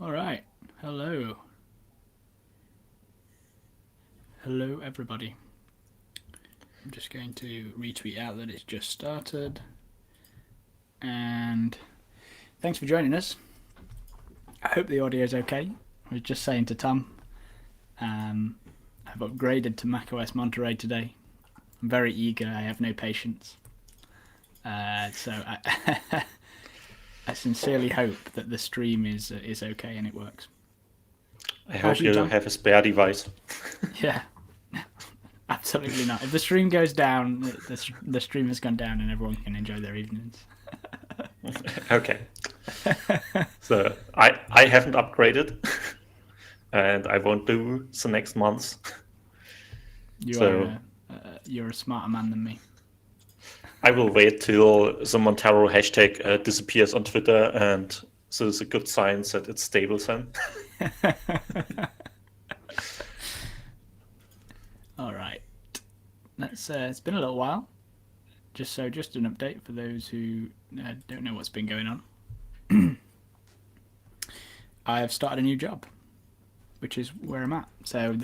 All right. Hello. Hello, everybody. I'm just going to retweet out that it's just started. And thanks for joining us. I hope the audio is okay. I was just saying to Tom, I've upgraded to macOS Monterey today. I'm very eager. I have no patience. So I sincerely hope that the stream is okay and it works. I How's hope you, you Tom? have a spare device. Yeah, absolutely not. If the stream goes down, the stream has gone down and everyone can enjoy their evenings. Okay. So I haven't upgraded, and I won't do the next months. So You're a smarter man than me. I will wait till the Montero hashtag disappears on Twitter, and so it's a good sign that it's stable then. All right. It's been a little while. Just an update for those who don't know what's been going on. I have started a new job, which is where I'm at. So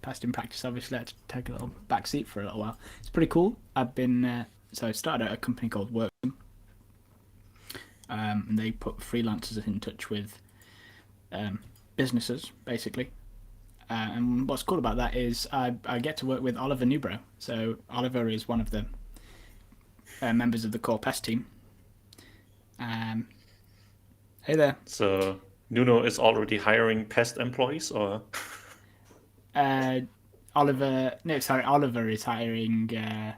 past in practice, obviously, I had to take a little back seat for a little while. It's pretty cool. So I started at a company called Workman. And they put freelancers in touch with businesses, basically. And what's cool about that is I get to work with Oliver Newbrow. So Oliver is one of the members of the core Pest team. Hey there. So Nuno is already hiring pest employees, or Oliver is hiring.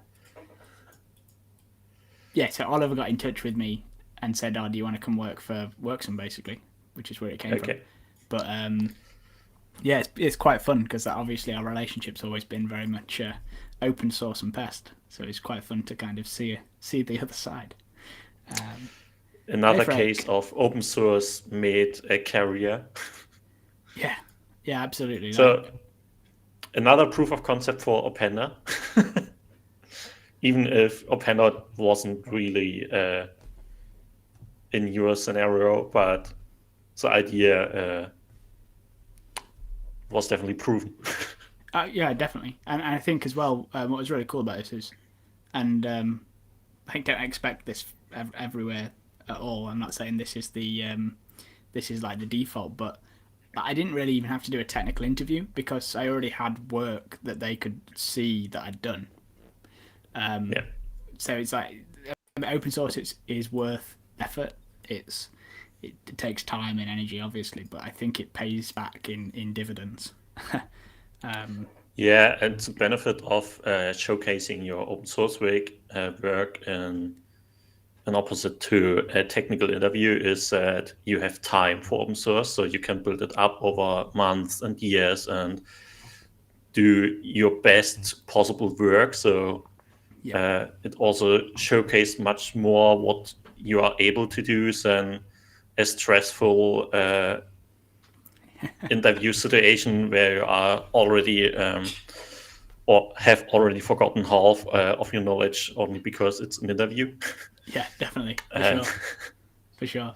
So Oliver got in touch with me and said, "Oh, do you want to come work for Worksome?" Basically, which is where it came from. But it's quite fun because obviously our relationship's always been very much open source and pest, so it's quite fun to kind of see the other side. Another case of open source made a career. Yeah, absolutely. So another proof of concept for Openda. Even if Openda wasn't really in your scenario, but the idea was definitely proven. Yeah, definitely. And I think as well, what was really cool about this is, and I don't expect this everywhere at all. I'm not saying this is this is like the default, but I didn't really even have to do a technical interview because I already had work that they could see that I'd done. Yeah. So it's like open source is worth effort. It takes time and energy, obviously, but I think it pays back in dividends. Yeah, and the benefit of showcasing your open source work in an opposite to a technical interview is that you have time for open source, so you can build it up over months and years and do your best possible work. So it also showcased much more what you are able to do than a stressful interview situation where you are already or have already forgotten half of your knowledge only because it's an interview. Yeah, definitely, for sure.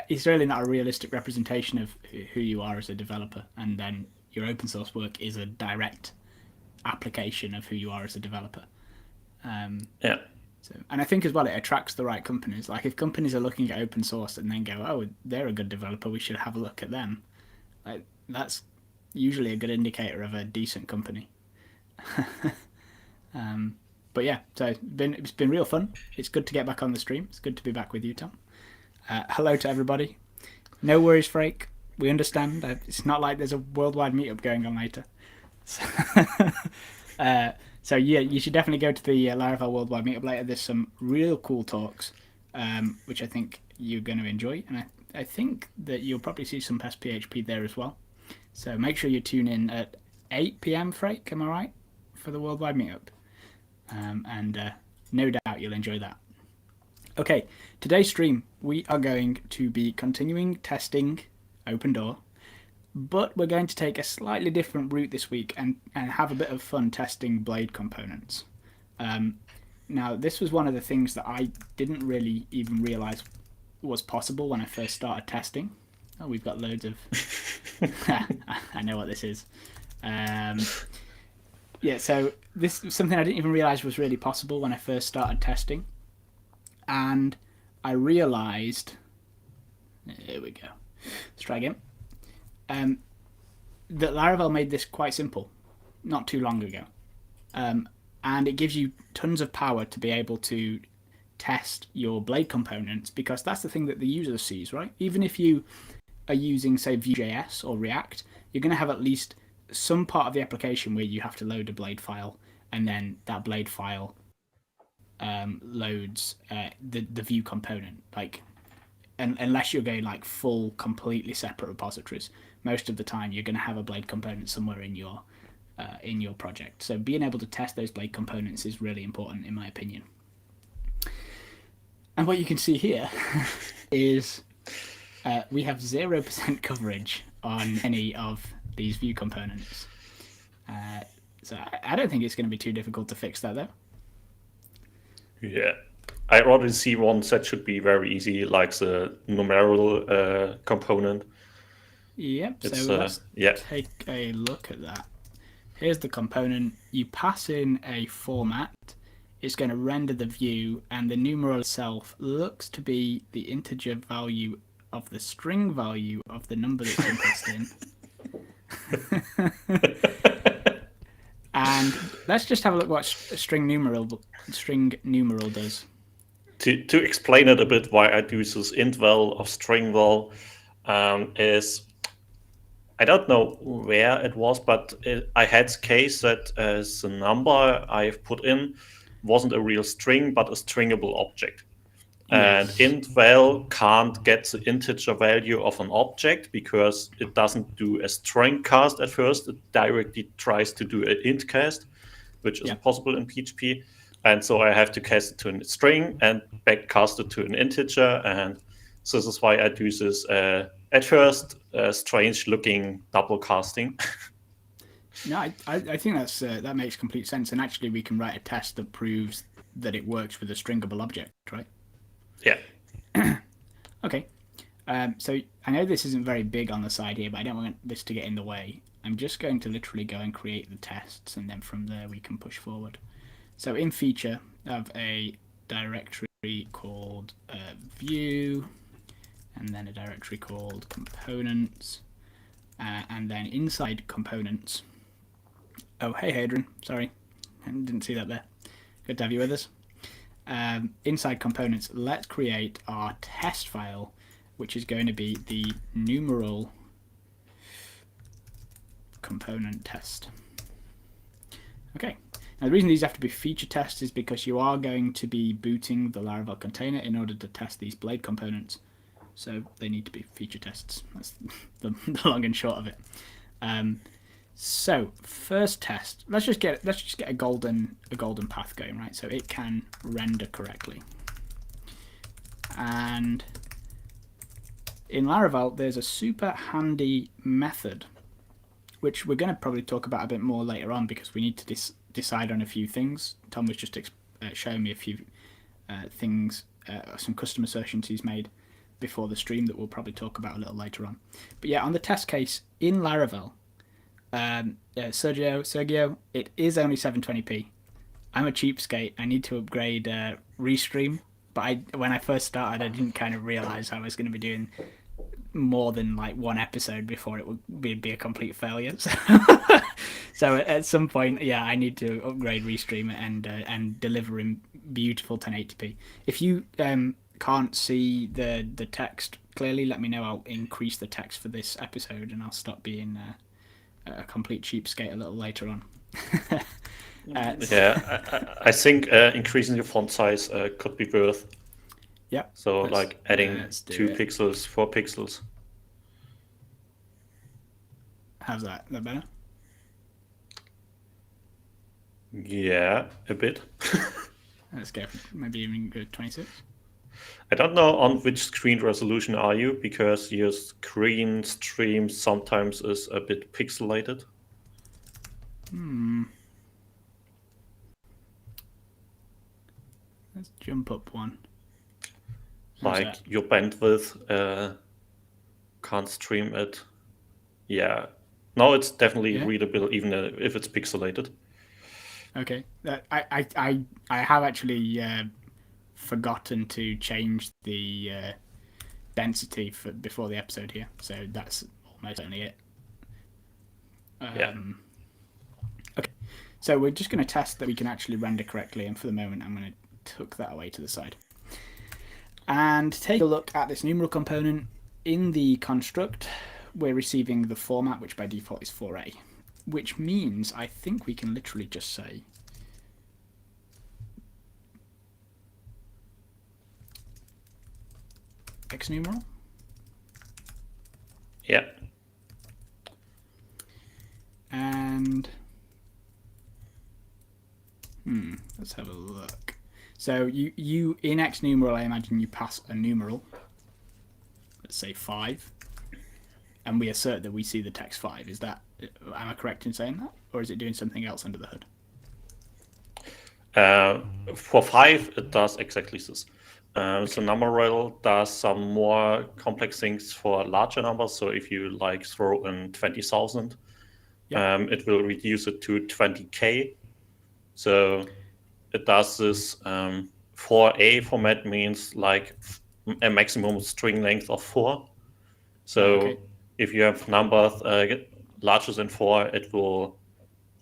It's really not a realistic representation of who you are as a developer, and then your open source work is a direct application of who you are as a developer. Yeah. So, and I think as well it attracts the right companies. Like if companies are looking at open source and then go, "Oh, they're a good developer, we should have a look at them." Like that's usually a good indicator of a decent company. But yeah, so it's been real fun. It's good to get back on the stream. It's good to be back with you, Tom. Hello to everybody. No worries, Frake. We understand. It's not like there's a worldwide meetup going on later. So yeah, you should definitely go to the Laravel Worldwide Meetup later. There's some real cool talks, which I think you're going to enjoy, and I think that you'll probably see some Pest PHP there as well. So make sure you tune in at 8 p.m. Frake, am I right, for the Worldwide Meetup? And no doubt you'll enjoy that. Okay, today's stream we are going to be continuing testing OpenDoor, but we're going to take a slightly different route this week and have a bit of fun testing Blade components. Now, this was one of the things that I didn't really even realise was possible when I first started testing. Oh, we've got loads of. I know what this is. Yeah, so this is something I didn't even realize was really possible when I first started testing, and I realized. Here we go. Let's try again. That Laravel made this quite simple, not too long ago, and it gives you tons of power to be able to test your blade components, because that's the thing that the user sees, right? Even if you are using, say, Vue.js or React, you're going to have at least some part of the application where you have to load a blade file, and then that blade file loads the Vue component. Like, unless you're going like full, completely separate repositories, most of the time you're going to have a blade component somewhere in your project. So being able to test those blade components is really important, in my opinion. And what you can see here is we have 0% coverage on any of these Vue components. So I don't think it's going to be too difficult to fix that, though. Yeah. I already see one that should be very easy, like the numeral component. Yep, It's, so let's yeah. take a look at that. Here's the component. You pass in a format. It's going to render the view, and the numeral itself looks to be the integer value of the string value of the number that's been passed in. And let's just have a look what string numeral does. To explain it a bit, why I do this int val or string val is, I don't know where it was, but I had the case that the number I've put in wasn't a real string, but a stringable object. And Yes. int val can't get the integer value of an object because it doesn't do a string cast at first. It directly tries to do an int cast, which isn't possible in PHP. And so I have to cast it to a string and back cast it to an integer. And so this is why I do this at first strange looking double casting. No, I think that makes complete sense. And actually, we can write a test that proves that it works with a stringable object, right? Yeah. Okay. So I know this isn't very big on the side here, but I don't want this to get in the way. I'm just going to literally go and create the tests, and then from there we can push forward. So in feature, I have a directory called view, and then a directory called components, and then inside components. Oh, hey, Hadrian. Sorry, I didn't see that there. Good to have you with us. Inside components, let's create our test file, which is going to be the numeral component test. Okay. Now, the reason these have to be feature tests is because you are going to be booting the Laravel container in order to test these blade components. So they need to be feature tests. That's the long and short of it. So first test, let's just get a golden path going, right? So it can render correctly. And in Laravel, there's a super handy method, which we're going to probably talk about a bit more later on because we need to decide on a few things. Tom was just showing me a few things, some custom assertions he's made before the stream that we'll probably talk about a little later on. But yeah, on the test case in Laravel, Sergio, it is only 720p. I'm a cheapskate. I need to upgrade Restream, but when I first started, I didn't kind of realize I was going to be doing more than like one episode before it would be a complete failure. So at some point, yeah, I need to upgrade Restream and deliver in beautiful 1080p. If you can't see the text clearly, let me know. I'll increase the text for this episode, and I'll stop being a complete cheapskate a little later on. Yeah, I think increasing the font size could be worth. Yeah. So like adding 2 pixels, 4 pixels. How's that? Is that better? Yeah, a bit. Let's go for maybe even go 26. I don't know on which screen resolution are you, because your screen stream sometimes is a bit pixelated. Let's jump up one. Like your bandwidth can't stream it. Yeah. No, it's definitely Yeah? readable even if it's pixelated. Okay. I have actually forgotten to change the density for before the episode here, so that's almost only it. Yeah. Okay. So we're just going to test that we can actually render correctly, and for the moment I'm going to tuck that away to the side. And take a look at this numeral component. In the construct, we're receiving the format, which by default is 4a, which means I think we can literally just say x numeral. Yeah. And let's have a look. So you in x numeral, I imagine you pass a numeral. Let's say 5, and we assert that we see the text 5. Is that, am I correct in saying that, or is it doing something else under the hood? For 5, it does exactly this. So Laravel does some more complex things for larger numbers. So if you like throw in 20,000, it will reduce it to 20K. So it does this. 4A format means like a maximum string length of 4. So if you have numbers larger than 4, it will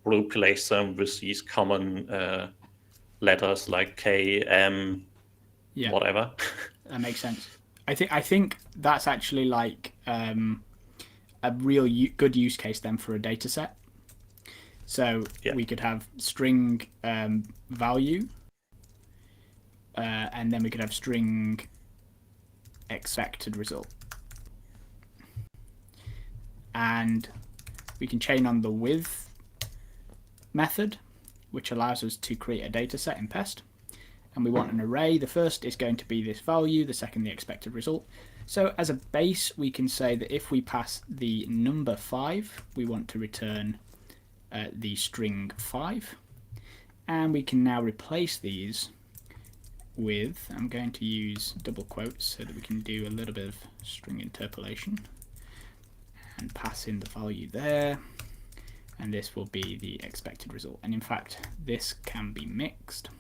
replace them with these common letters like K, M, whatever. That makes sense. I think that's actually like a real good use case then for a data set. So we could have string value, and then we could have string expected result. And we can chain on the with method, which allows us to create a data set in Pest. And we want an array. The first is going to be this value, the second the expected result. So as a base, we can say that if we pass the number 5, we want to return the string 5. And we can now replace these with, I'm going to use double quotes so that we can do a little bit of string interpolation, and pass in the value there. And this will be the expected result. And in fact, this can be mixed.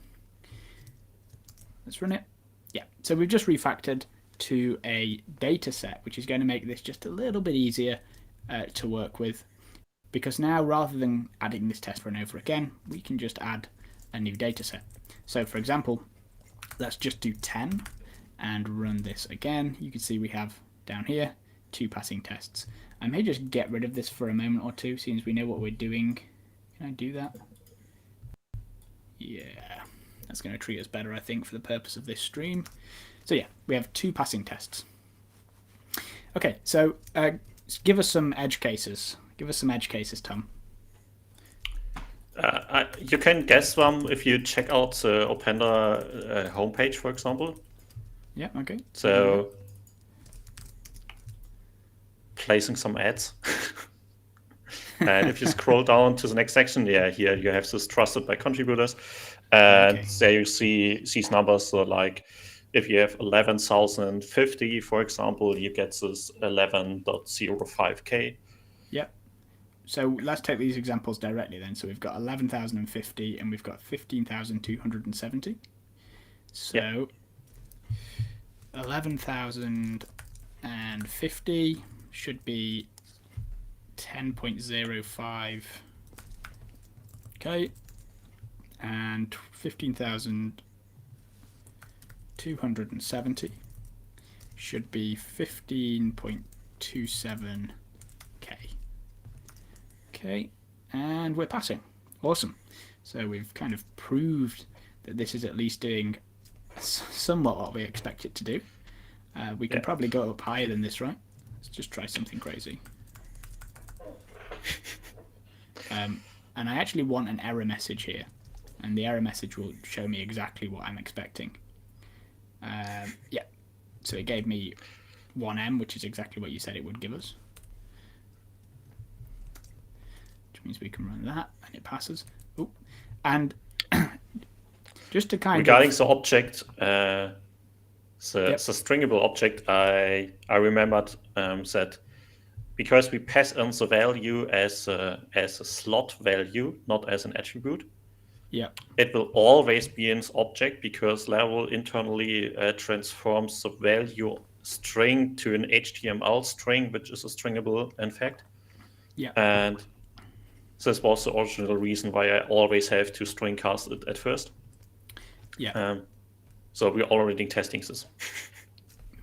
Let's run it. Yeah, so we've just refactored to a data set, which is going to make this just a little bit easier to work with. Because now, rather than adding this test for and over again, we can just add a new data set. So for example, let's just do 10 and run this again. You can see we have down here 2 passing tests. I may just get rid of this for a moment or two, since we know what we're doing. Can I do that? Yeah, that's going to treat us better, I think, for the purpose of this stream. So yeah, we have 2 passing tests. Okay, so give us some edge cases. Give us some edge cases, Tom. You can guess them if you check out the Openda homepage, for example. Yeah, okay. So placing some ads. And if you scroll down to the next section, here you have this trusted by contributors. And there you see these numbers. So like if you have 11,050, for example, you get this 11.05K. Yep. So let's take these examples directly then. So we've got 11,050 and we've got 15,270. So 11,050 should be 10.05K, and 15,270 should be 15.27K. Okay, and we're passing. Awesome. So we've kind of proved that this is at least doing somewhat what we expect it to do. We can probably go up higher than this, right? Let's just try something crazy. And I actually want an error message here, and the error message will show me exactly what I'm expecting. Yeah, so it gave me 1M, which is exactly what you said it would give us, which means we can run that and it passes. Ooh. And just to kind regarding of the object, The stringable object, I remembered that because we pass in the value as a slot value, not as an attribute, it will always be an object because Laravel internally transforms the value string to an HTML string, which is a stringable, in fact. And this was the original reason why I always have to string cast it at first. So we're already testing this.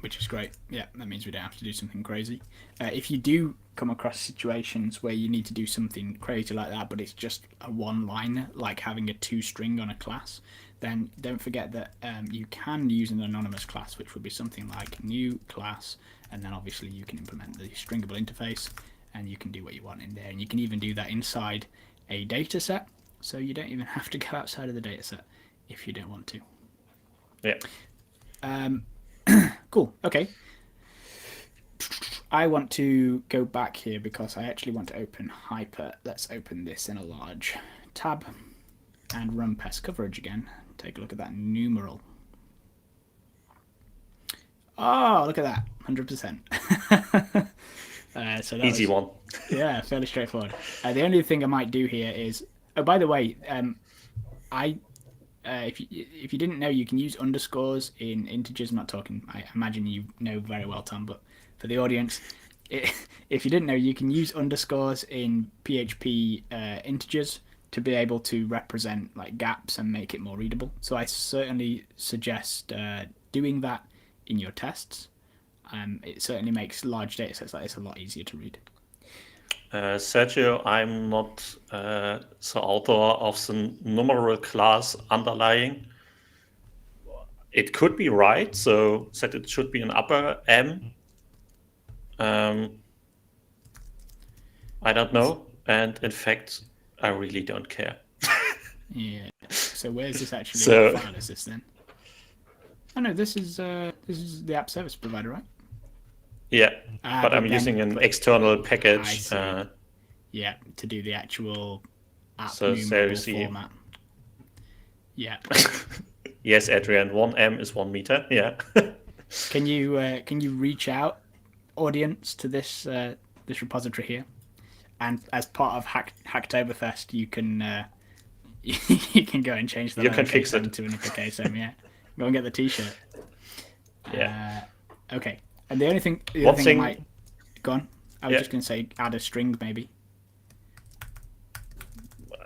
Which is great. Yeah, that means we don't have to do something crazy. If you do come across situations where you need to do something crazy like that, but it's just a one-liner, like having a two-string on a class, then don't forget that you can use an anonymous class, which would be something like new class, and then obviously you can implement the stringable interface, and you can do what you want in there. And you can even do that inside a data set, so you don't even have to go outside of the data set if you don't want to. Yeah. Cool. Okay. I want to go back here because I actually want to open Hyper. Let's open this in a large tab and run pest coverage again. Take a look at that numeral. Oh, look at that. 100%. So that easy one. Yeah, fairly straightforward. The only thing I might do here is... Oh, by the way, if you didn't know, you can use underscores in integers. I'm not talking, I imagine you know very well, Tom, but for the audience, if you didn't know, you can use underscores in PHP integers to be able to represent like gaps and make it more readable. So I certainly suggest doing that in your tests. It certainly makes large data sets like this a lot easier to read. Sergio, I'm not the author of the numeral class underlying. It could be right, so that it should be an upper M. I don't know, and in fact, I really don't care. Yeah. So where's this actually? So, what file is this then? Oh no, this is the app service provider, right? Yeah, but I'm using an external package. Yeah, to do the actual app so numeral format. Yeah. Yes, Adrian, 1M is 1 meter. Yeah. Can you reach out, audience, to this this repository here, and as part of Hacktoberfest, you can you can go and change the you can fix it to an uppercase M. Yeah, go and get the T-shirt. Yeah. Okay. And the only thing, I might go on. I was just going to say add a string maybe.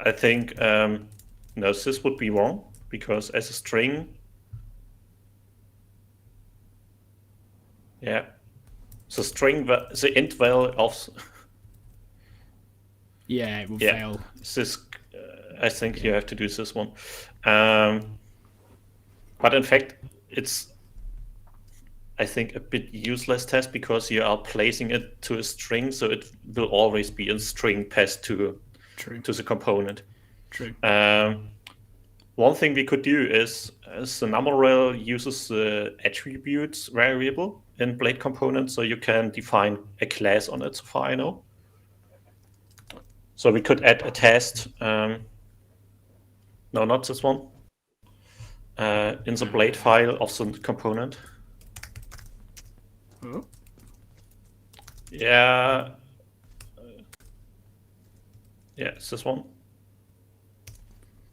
I think no, this would be wrong because as a string, the string, the int val of it will fail. This, I think you have to do this one, but in fact, it's I think a bit useless test because you are placing it to a string, so it will always be a string passed to the component. True. One thing we could do is the numeral uses the attributes variable in Blade component, so you can define a class on it, so far I know. So we could add a test. No, not this one. In the Blade file of the component. Oh. Yeah. It's this one.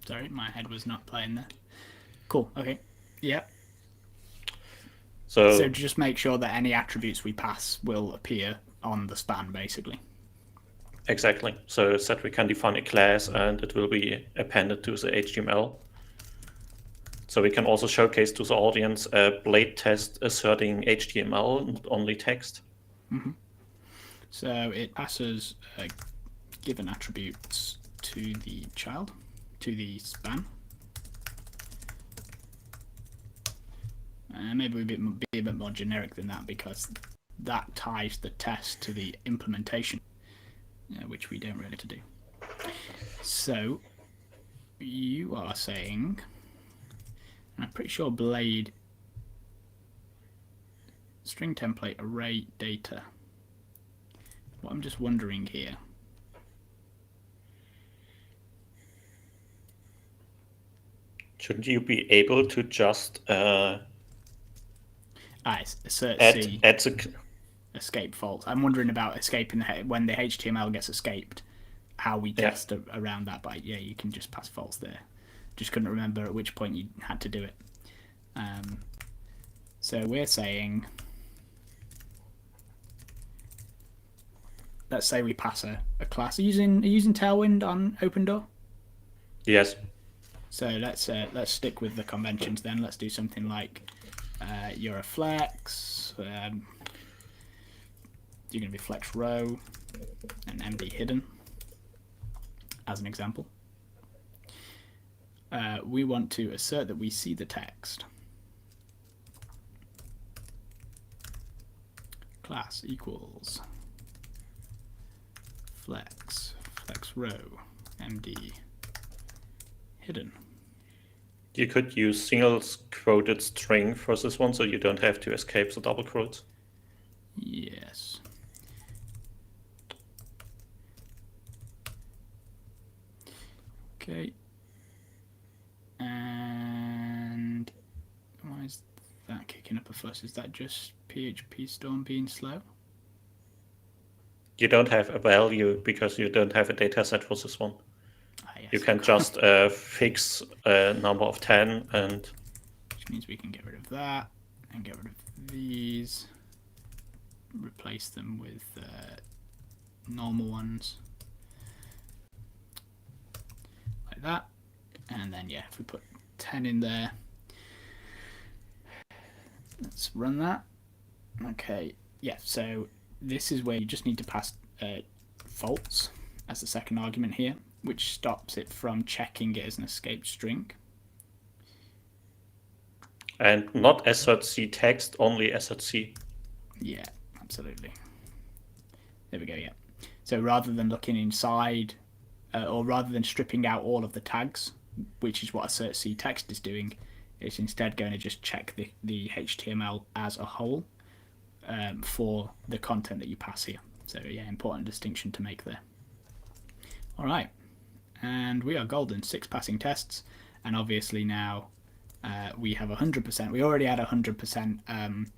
Sorry, my head was not playing there. Cool. Okay. Yeah. So just make sure that any attributes we pass will appear on the span, basically. Exactly. So that we can define a class and it will be appended to the HTML. So we can also showcase to the audience a Blade test asserting HTML, not only text. Mm-hmm. So it passes given attributes to the child, to the span. Maybe we'd be a bit more generic than that because that ties the test to the implementation, which we don't really to do. So you are saying, and I'm pretty sure Blade string template array data. What I'm just wondering here. Shouldn't you be able to just It's assert Add C, add the escape false. I'm wondering about escaping when the HTML gets escaped, how we yeah. test around that. But yeah, you can just pass false there. Just couldn't remember at which point you had to do it. So we're saying, let's say we pass a class. Are you using Tailwind on OpenDoor? Yes. So let's stick with the conventions then. Let's do something like you're a flex. You're going to be flex row and MD hidden as an example. We want to assert that we see the text. Class equals flex row MD hidden. You could use single quoted string for this one, so you don't have to escape the double quotes. Yes. Okay. And why is that kicking up a fuss? Is that just PHP Storm being slow? You don't have a value because you don't have a data set for this one. Yes, you can just fix a number of 10 and... Which means we can get rid of that and get rid of these. Replace them with normal ones. Like that. And then, yeah, if we put 10 in there, let's run that. Okay, yeah, so this is where you just need to pass false as the second argument here, which stops it from checking it as an escaped string. And not assert_c text, only assert_c. Yeah, absolutely. There we go, yeah. So rather than looking inside, or rather than stripping out all of the tags, which is what assert_c text is doing, it's instead going to just check the HTML as a whole for the content that you pass here. So yeah, important distinction to make there. All right, and we are golden. 6 passing tests, and obviously now we have 100%. We already had 100%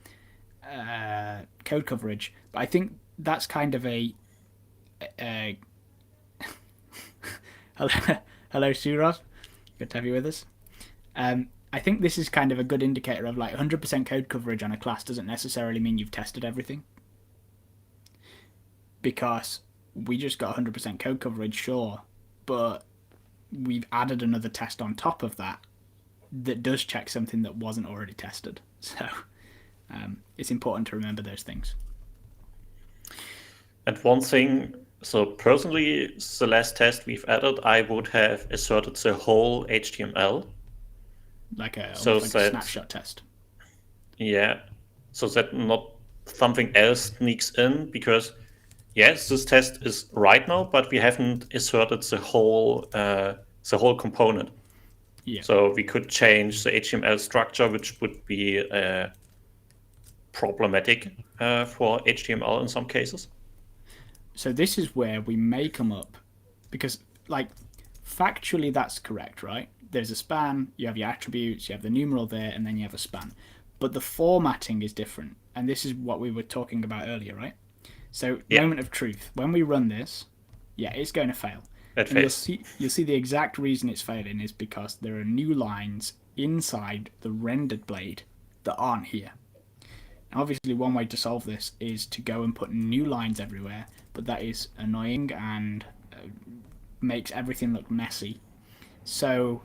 code coverage, but I think that's kind of a hello Surov, good to have you with us. I think this is kind of a good indicator of like 100% code coverage on a class doesn't necessarily mean you've tested everything, because we just got 100% code coverage, sure, but we've added another test on top of that that does check something that wasn't already tested. So it's important to remember those things. And one thing, so personally, the last test we've added, I would have asserted the whole HTML. Like a snapshot test. Yeah, so that not something else sneaks in, because yes, this test is right now, but we haven't asserted the whole component. Yeah. So we could change the HTML structure, which would be problematic for HTML in some cases. So this is where we may come up, because like factually that's correct, right? There's a span, you have your attributes, you have the numeral there, and then you have a span. But the formatting is different, and this is what we were talking about earlier, right? So yeah. Moment of truth. When we run this, yeah, it's going to fail. And you'll see the exact reason it's failing is because there are new lines inside the rendered blade that aren't here. And obviously, one way to solve this is to go and put new lines everywhere, but that is annoying and makes everything look messy. So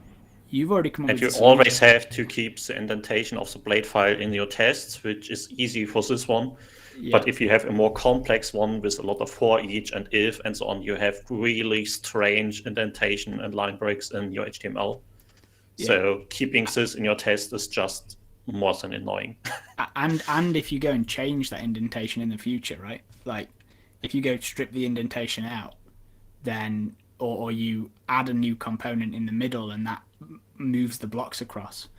you've already come up with. And you always have to keep the indentation of the blade file in your tests, which is easy for this one. Yeah. But if you have a more complex one with a lot of for each and if and so on, you have really strange indentation and line breaks in your HTML. Yeah. So keeping this in your test is just more than annoying. And if you go and change that indentation in the future, right? Like if you go strip the indentation out, then or you add a new component in the middle and that moves the blocks across.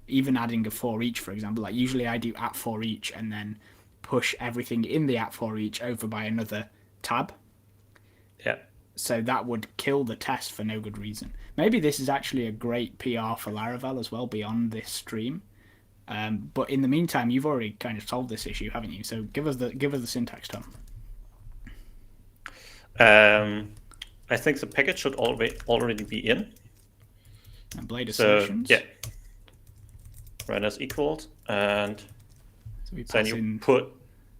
Even adding a for each, for example, like usually I do at for each and then push everything in the at for each over by another tab. Yeah. So that would kill the test for no good reason. Maybe this is actually a great PR for Laravel as well beyond this stream. But in the meantime, you've already kind of solved this issue, haven't you? So give us the syntax, Tom. I think the package should already be in. And blade So assertions. yeah, run as equals, and So we then pass you in.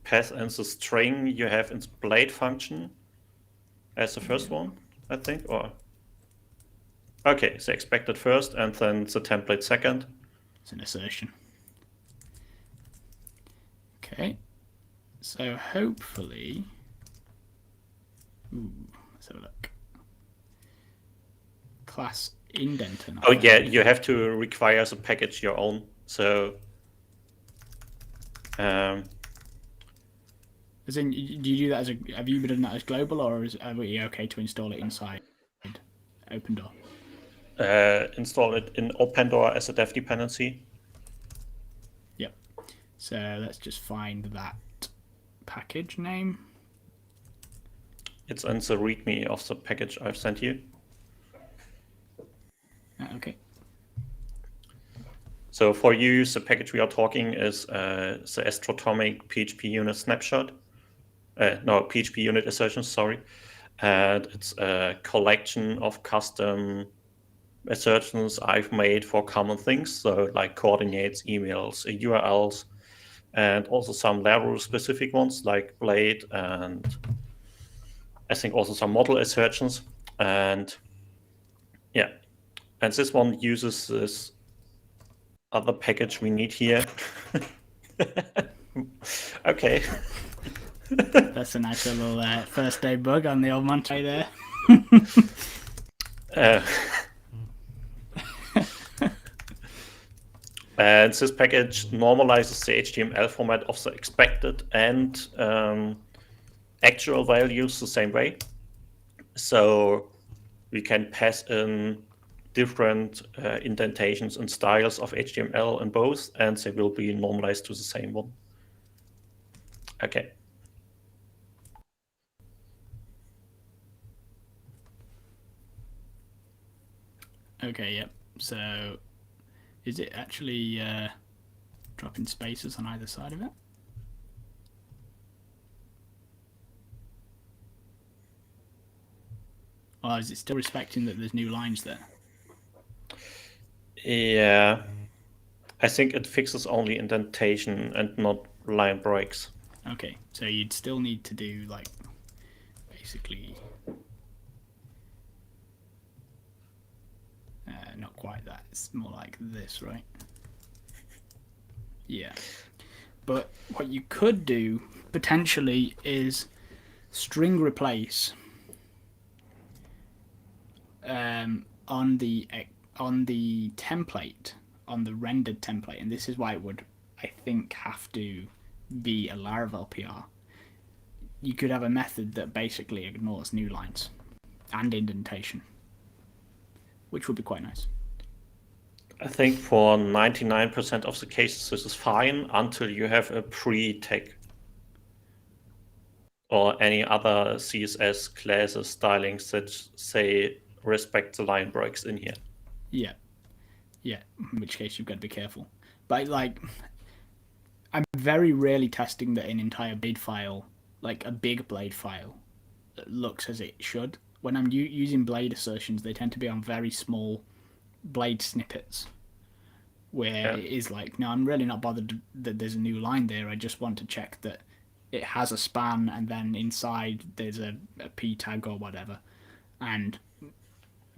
pass in the string you have in the blade function as the first one, I think, or okay, the expected first, and then the template second. It's an assertion. Okay. So hopefully, let's have a look. Class indenter. Oh yeah, you have to require the package your own. So, as in, do you do that as a? Have you done that as global, or are we okay to install it inside OpenDoor? install it in OpenDoor as a dev dependency. Yep. So let's just find that package name. It's in the README of the package I've sent you. Okay. So for you, the package we are talking is the astrotomic PHP unit snapshot. No, PHP unit assertions, sorry. And it's a collection of custom assertions I've made for common things. So like coordinates, emails, URLs, and also some Laravel specific ones like Blade, and I think also some model assertions. And yeah, and this one uses this other package we need here. Okay. That's a nice little first day bug on the old Monterey there. And this package normalizes the HTML format of the expected and actual values the same way. So we can pass in different indentations and styles of HTML in both, and they will be normalized to the same one. Okay. Okay, yep. So is it actually dropping spaces on either side of it? Or is it still respecting that there's new lines there? Yeah. I think it fixes only indentation and not line breaks. Okay, so you'd still need to do like basically not quite that. It's more like this, right? Yeah. But what you could do potentially is string replace on the template, on the rendered template, and this is why it would, I think, have to be a Laravel PR. You could have a method that basically ignores new lines and indentation, which would be quite nice. I think for 99% of the cases this is fine until you have a pre-tag or any other CSS classes stylings that say respect the line breaks in here. Yeah, in which case you've got to be careful. But like, I'm very rarely testing that an entire blade file, like a big blade file, looks as it should. When I'm using blade assertions, they tend to be on very small blade snippets, where it is like, no, I'm really not bothered that there's a new line there. I just want to check that it has a span, and then inside there's a p tag or whatever, and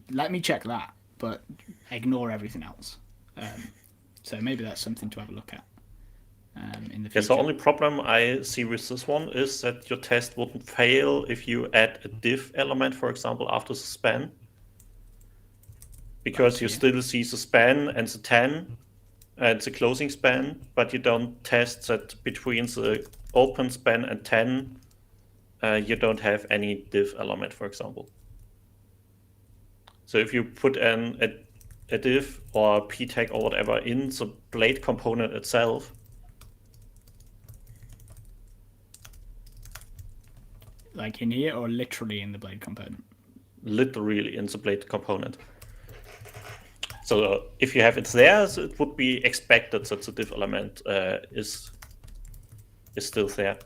let me check that, but ignore everything else. So maybe that's something to have a look at in the future. Yes, the only problem I see with this one is that your test wouldn't fail if you add a div element, for example, after the span. Because you still see the span and the 10 and the closing span, but you don't test that between the open span and 10, you don't have any div element, for example. So if you put a div or a p tag or whatever in the blade component itself, like in here or literally in the blade component? Literally in the blade component. So if you have it there, so it would be expected that the div element is still there.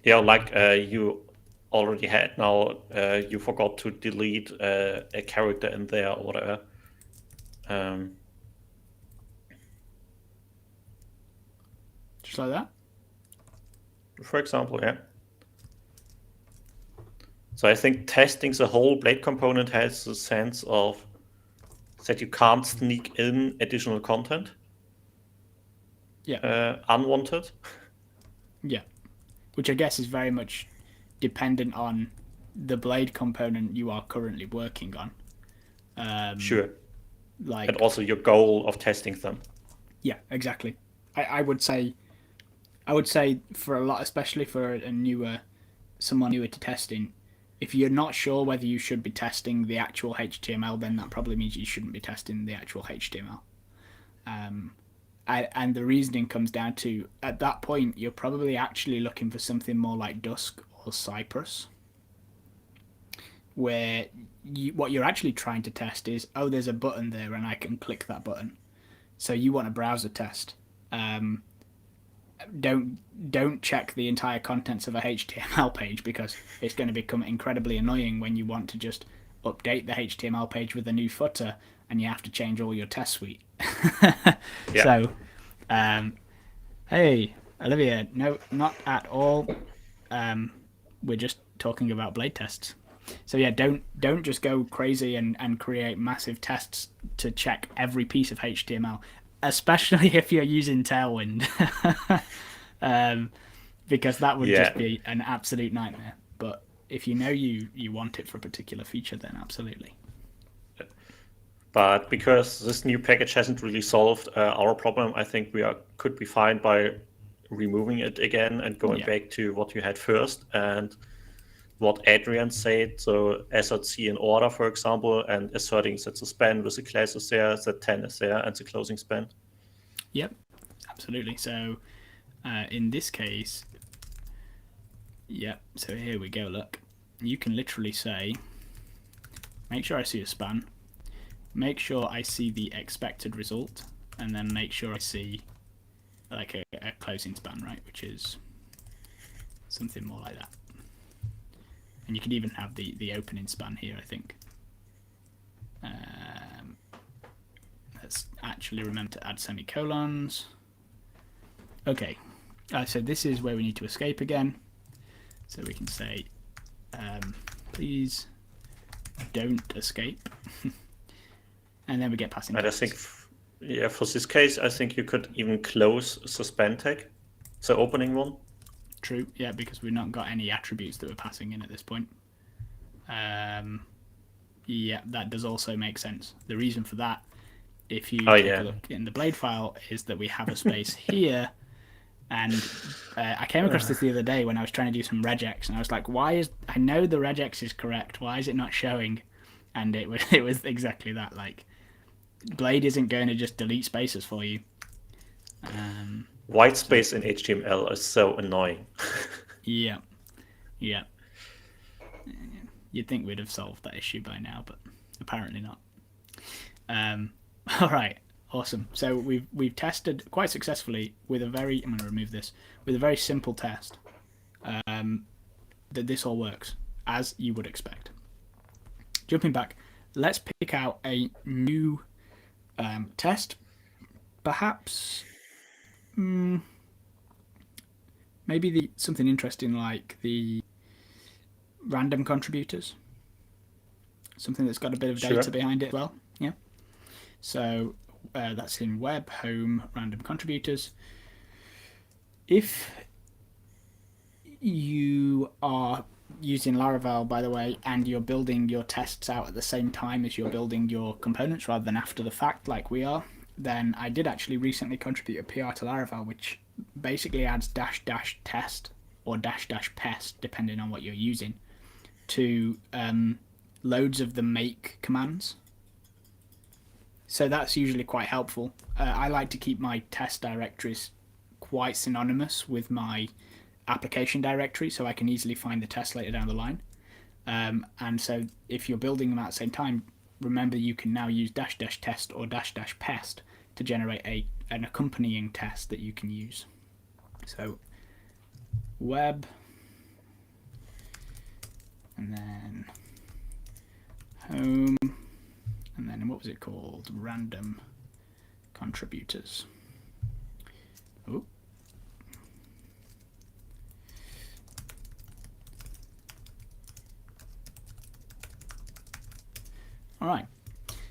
Yeah, like you already had now, you forgot to delete a character in there or whatever. Just like that? For example, yeah. So I think testing the whole blade component has the sense of that you can't sneak in additional content. Yeah. Unwanted. Yeah. Which I guess is very much dependent on the blade component you are currently working on. Sure. Like, And also your goal of testing them. yeah, exactly. I would say for a lot, especially for someone newer to testing, if you're not sure whether you should be testing the actual HTML, then that probably means you shouldn't be testing the actual HTML. And the reasoning comes down to, at that point, you're probably actually looking for something more like Dusk or Cypress, where what you're actually trying to test is, oh, there's a button there and I can click that button. So you want a browser test. Don't check the entire contents of a HTML page, because it's going to become incredibly annoying when you want to just update the HTML page with a new footer and you have to change all your test suite. Yeah. So, hey, Olivia, no, not at all. We're just talking about blade tests. So yeah, don't just go crazy and create massive tests to check every piece of HTML, especially if you're using Tailwind, because that would just be an absolute nightmare. But if you know you want it for a particular feature, then absolutely. But because this new package hasn't really solved our problem, I think could be fine by removing it again and going back to what you had first and what Adrian said. So assert C in order, for example, and asserting that the span with the class is there, that 10 is there, and the closing span. Yep, absolutely. So in this case, so here we go, look. You can literally say, make sure I see a span, make sure I see the expected result, and then make sure I see like a closing span, right, which is something more like that. And you can even have the opening span here, I think. Let's actually remember to add semicolons. Okay, so this is where we need to escape again. So we can say, please don't escape. And then we get passing. And I think, for this case, I think you could even close the span tag, the opening one. True, yeah, because we've not got any attributes that we're passing in at this point. Yeah, that does also make sense. The reason for that, if you take a look in the blade file, is that we have a space here. And I came across this the other day when I was trying to do some regex, and I was like, I know the regex is correct, why is it not showing? And it was exactly that. Like, Blade isn't going to just delete spaces for you. White space in HTML is so annoying. Yeah. You'd think we'd have solved that issue by now, but apparently not. All right, awesome. So we've tested quite successfully with I'm going to remove this, with a very simple test, that this all works as you would expect. Jumping back, let's pick out a new test, perhaps. Maybe something interesting like the random contributors, something that's got a bit of data behind it as well. Yeah. So that's in web, home, random contributors. If you are using Laravel, by the way, and you're building your tests out at the same time as you're building your components rather than after the fact like we are, then I did actually recently contribute a PR to Laravel, which basically adds --test or --pest, depending on what you're using, to loads of the make commands. So that's usually quite helpful. I like to keep my test directories quite synonymous with my application directory, so I can easily find the test later down the line. And so if you're building them at the same time, remember you can now use dash dash test or dash dash pest to generate an accompanying test that you can use. So web, and then home, and then what was it called? Random contributors. Oh. All right,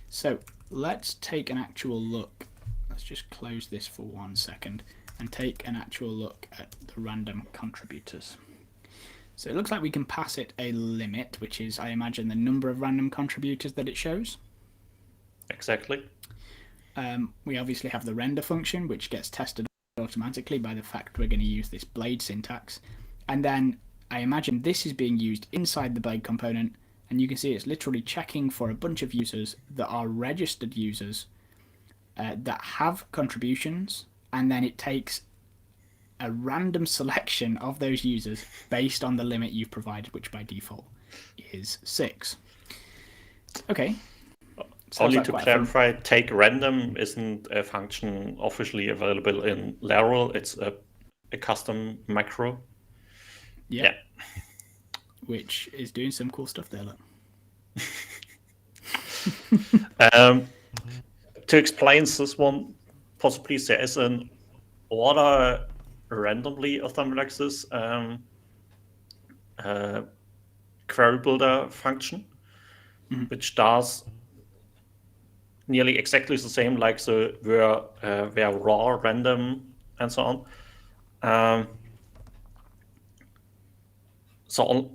so let's take an actual look. Let's just close this for 1 second and take an actual look at the random contributors. So it looks like we can pass it a limit, which is, I imagine, the number of random contributors that it shows. Exactly. We obviously have the render function, which gets tested automatically by the fact we're going to use this blade syntax. And then I imagine this is being used inside the blade component, and you can see it's literally checking for a bunch of users that are registered users that have contributions, and then it takes a random selection of those users based on the limit you've provided, which by default is 6. Okay. Only to clarify, take random isn't a function officially available in Laravel. It's a custom macro. Yeah. Which is doing some cool stuff there, look. To explain this one, possibly there is an order randomly or something like this query builder function, which does nearly exactly the same like the where raw, random, and so on. So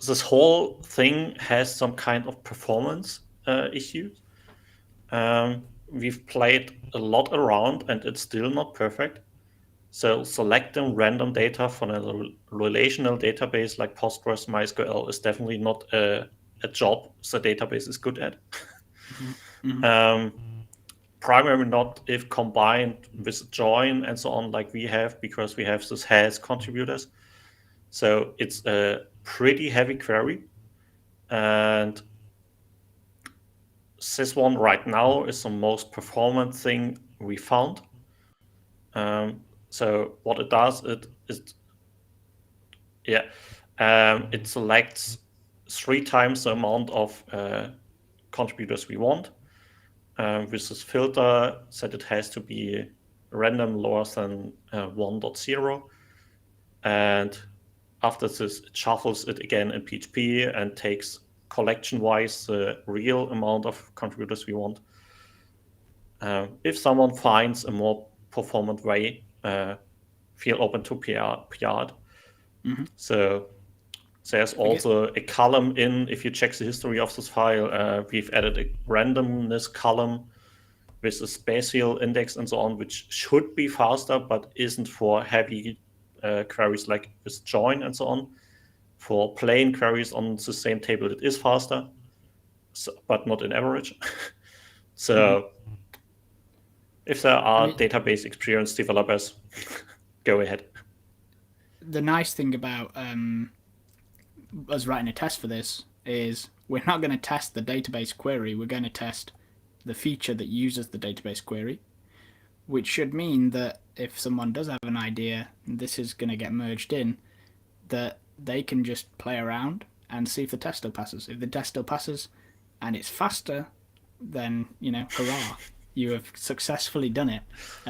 this whole thing has some kind of performance issue. We've played a lot around, and it's still not perfect. So selecting random data from a relational database like Postgres, MySQL is definitely not a job the database is good at. Primarily not if combined with join and so on like we have, because we have this has contributors. So it's a pretty heavy query. And this one right now is the most performant thing we found. So what it does, it selects 3 times the amount of contributors we want with this filter that it has to be random lower than 1.0. And after this, it shuffles it again in PHP and takes collection-wise the real amount of contributors we want. If someone finds a more performant way, feel open to PR. So there's also a column if you check the history of this file, we've added a randomness column with a spatial index and so on, which should be faster, but isn't for heavy queries like with join and so on. For plain queries on the same table, it is faster, but not in average. So if there are database experienced developers, go ahead. The nice thing about us writing a test for this is we're not going to test the database query, we're going to test the feature that uses the database query, which should mean that if someone does have an idea, this is going to get merged in, that they can just play around and see if the test still passes. If the test still passes and it's faster, then, hurrah, you have successfully done it.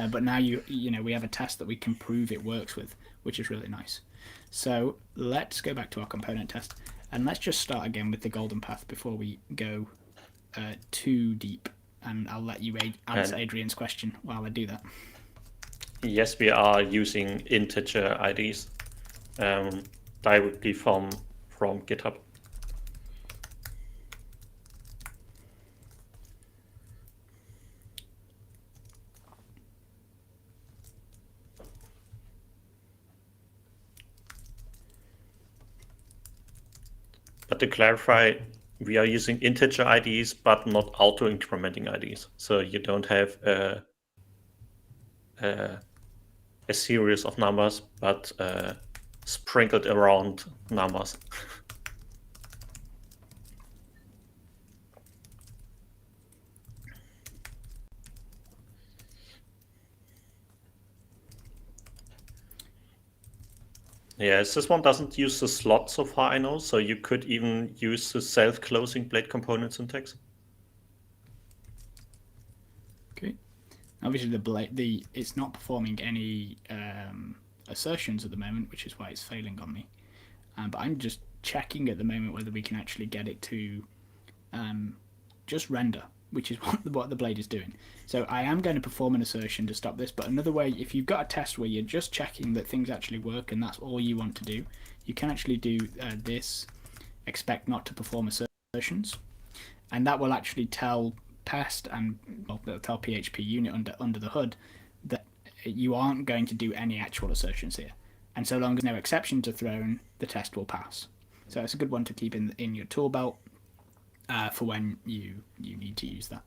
But now we have a test that we can prove it works with, which is really nice. So let's go back to our component test, and let's just start again with the golden path before we go too deep. And I'll let you answer Adrian's question while I do that. Yes, we are using integer IDs directly from GitHub. But to clarify, we are using integer IDs, but not auto-incrementing IDs. So you don't have a series of numbers, but sprinkled around numbers. Yes, this one doesn't use the slot so far, I know, so you could even use the self-closing blade component syntax. Okay. Obviously, it's not performing any assertions at the moment, which is why it's failing on me. But I'm just checking at the moment whether we can actually get it to just render, which is what the blade is doing. So I am going to perform an assertion to stop this, but another way, if you've got a test where you're just checking that things actually work and that's all you want to do, you can actually do this expect not to perform assertions, and that will actually tell Pest and it'll tell PHP unit under the hood that you aren't going to do any actual assertions here, and so long as no exceptions are thrown, the test will pass. So it's a good one to keep in your tool belt for when you need to use that.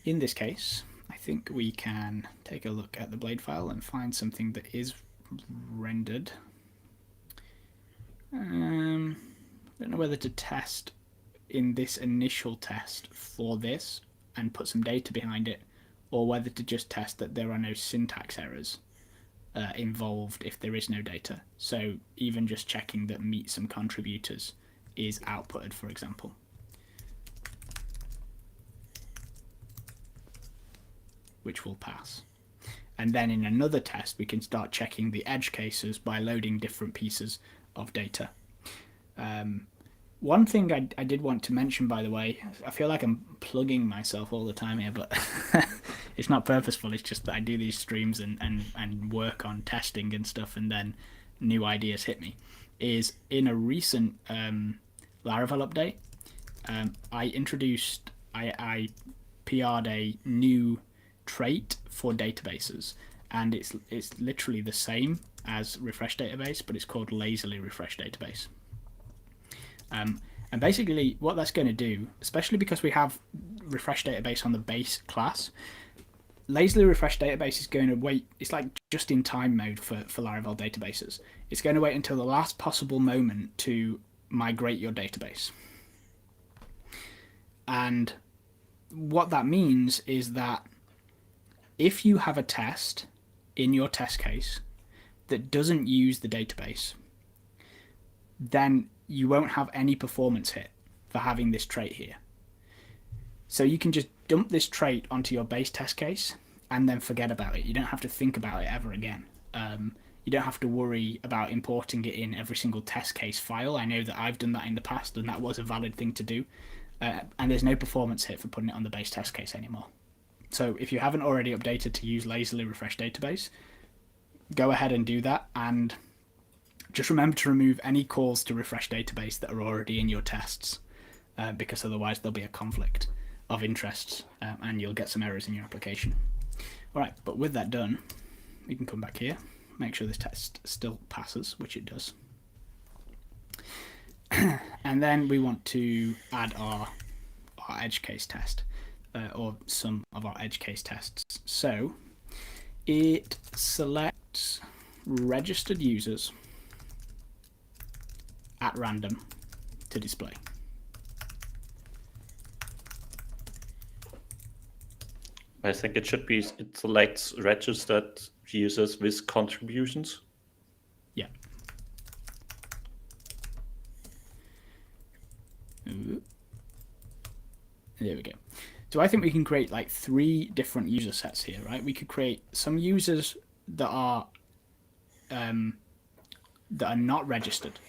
In this case, I think we can take a look at the blade file and find something that is rendered. I don't know whether to test in this initial test for this and put some data behind it, or whether to just test that there are no syntax errors involved if there is no data. So even just checking that meet some contributors is outputted, for example. Which will pass. And then in another test, we can start checking the edge cases by loading different pieces of data. One thing I did want to mention, by the way, I feel like I'm plugging myself all the time here, but it's not purposeful. It's just that I do these streams and work on testing and stuff, and then new ideas hit me. Is in a recent Laravel update, I PR'd a new trait for databases, and it's literally the same as refresh database, but it's called Lazily refresh database. And basically what that's going to do, especially because we have refresh database on the base class, Lazily refresh database is going to wait. It's like just in time mode for Laravel databases. It's going to wait until the last possible moment to migrate your database. And what that means is that if you have a test in your test case that doesn't use the database, then you won't have any performance hit for having this trait here. So you can just dump this trait onto your base test case and then forget about it. You don't have to think about it ever again. You don't have to worry about importing it in every single test case file. I know that I've done that in the past, and that was a valid thing to do. And there's no performance hit for putting it on the base test case anymore. So if you haven't already updated to use Lazily refresh database, go ahead and do that, and just remember to remove any calls to refresh database that are already in your tests, because otherwise there'll be a conflict of interest and you'll get some errors in your application. All right, but with that done, we can come back here, make sure this test still passes, which it does. And then we want to add our edge case test, or some of our edge case tests. So it selects registered users at random to display. I think it should be, it selects registered users with contributions. Yeah. There we go. So I think we can create like 3 different user sets here, right? We could create some users that are not registered.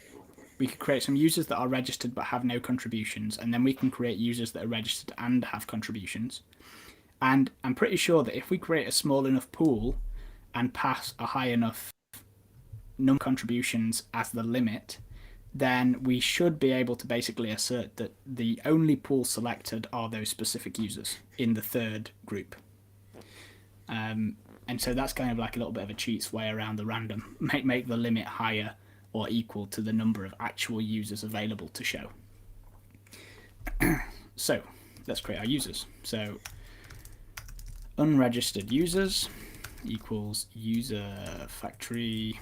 We could create some users that are registered but have no contributions, and then we can create users that are registered and have contributions. And I'm pretty sure that if we create a small enough pool and pass a high enough number of contributions as the limit, then we should be able to basically assert that the only pool selected are those specific users in the 3rd group. And so that's kind of like a little bit of a cheats way around the random. Make the limit higher or equal to the number of actual users available to show. So let's create our users. So unregistered users equals user factory.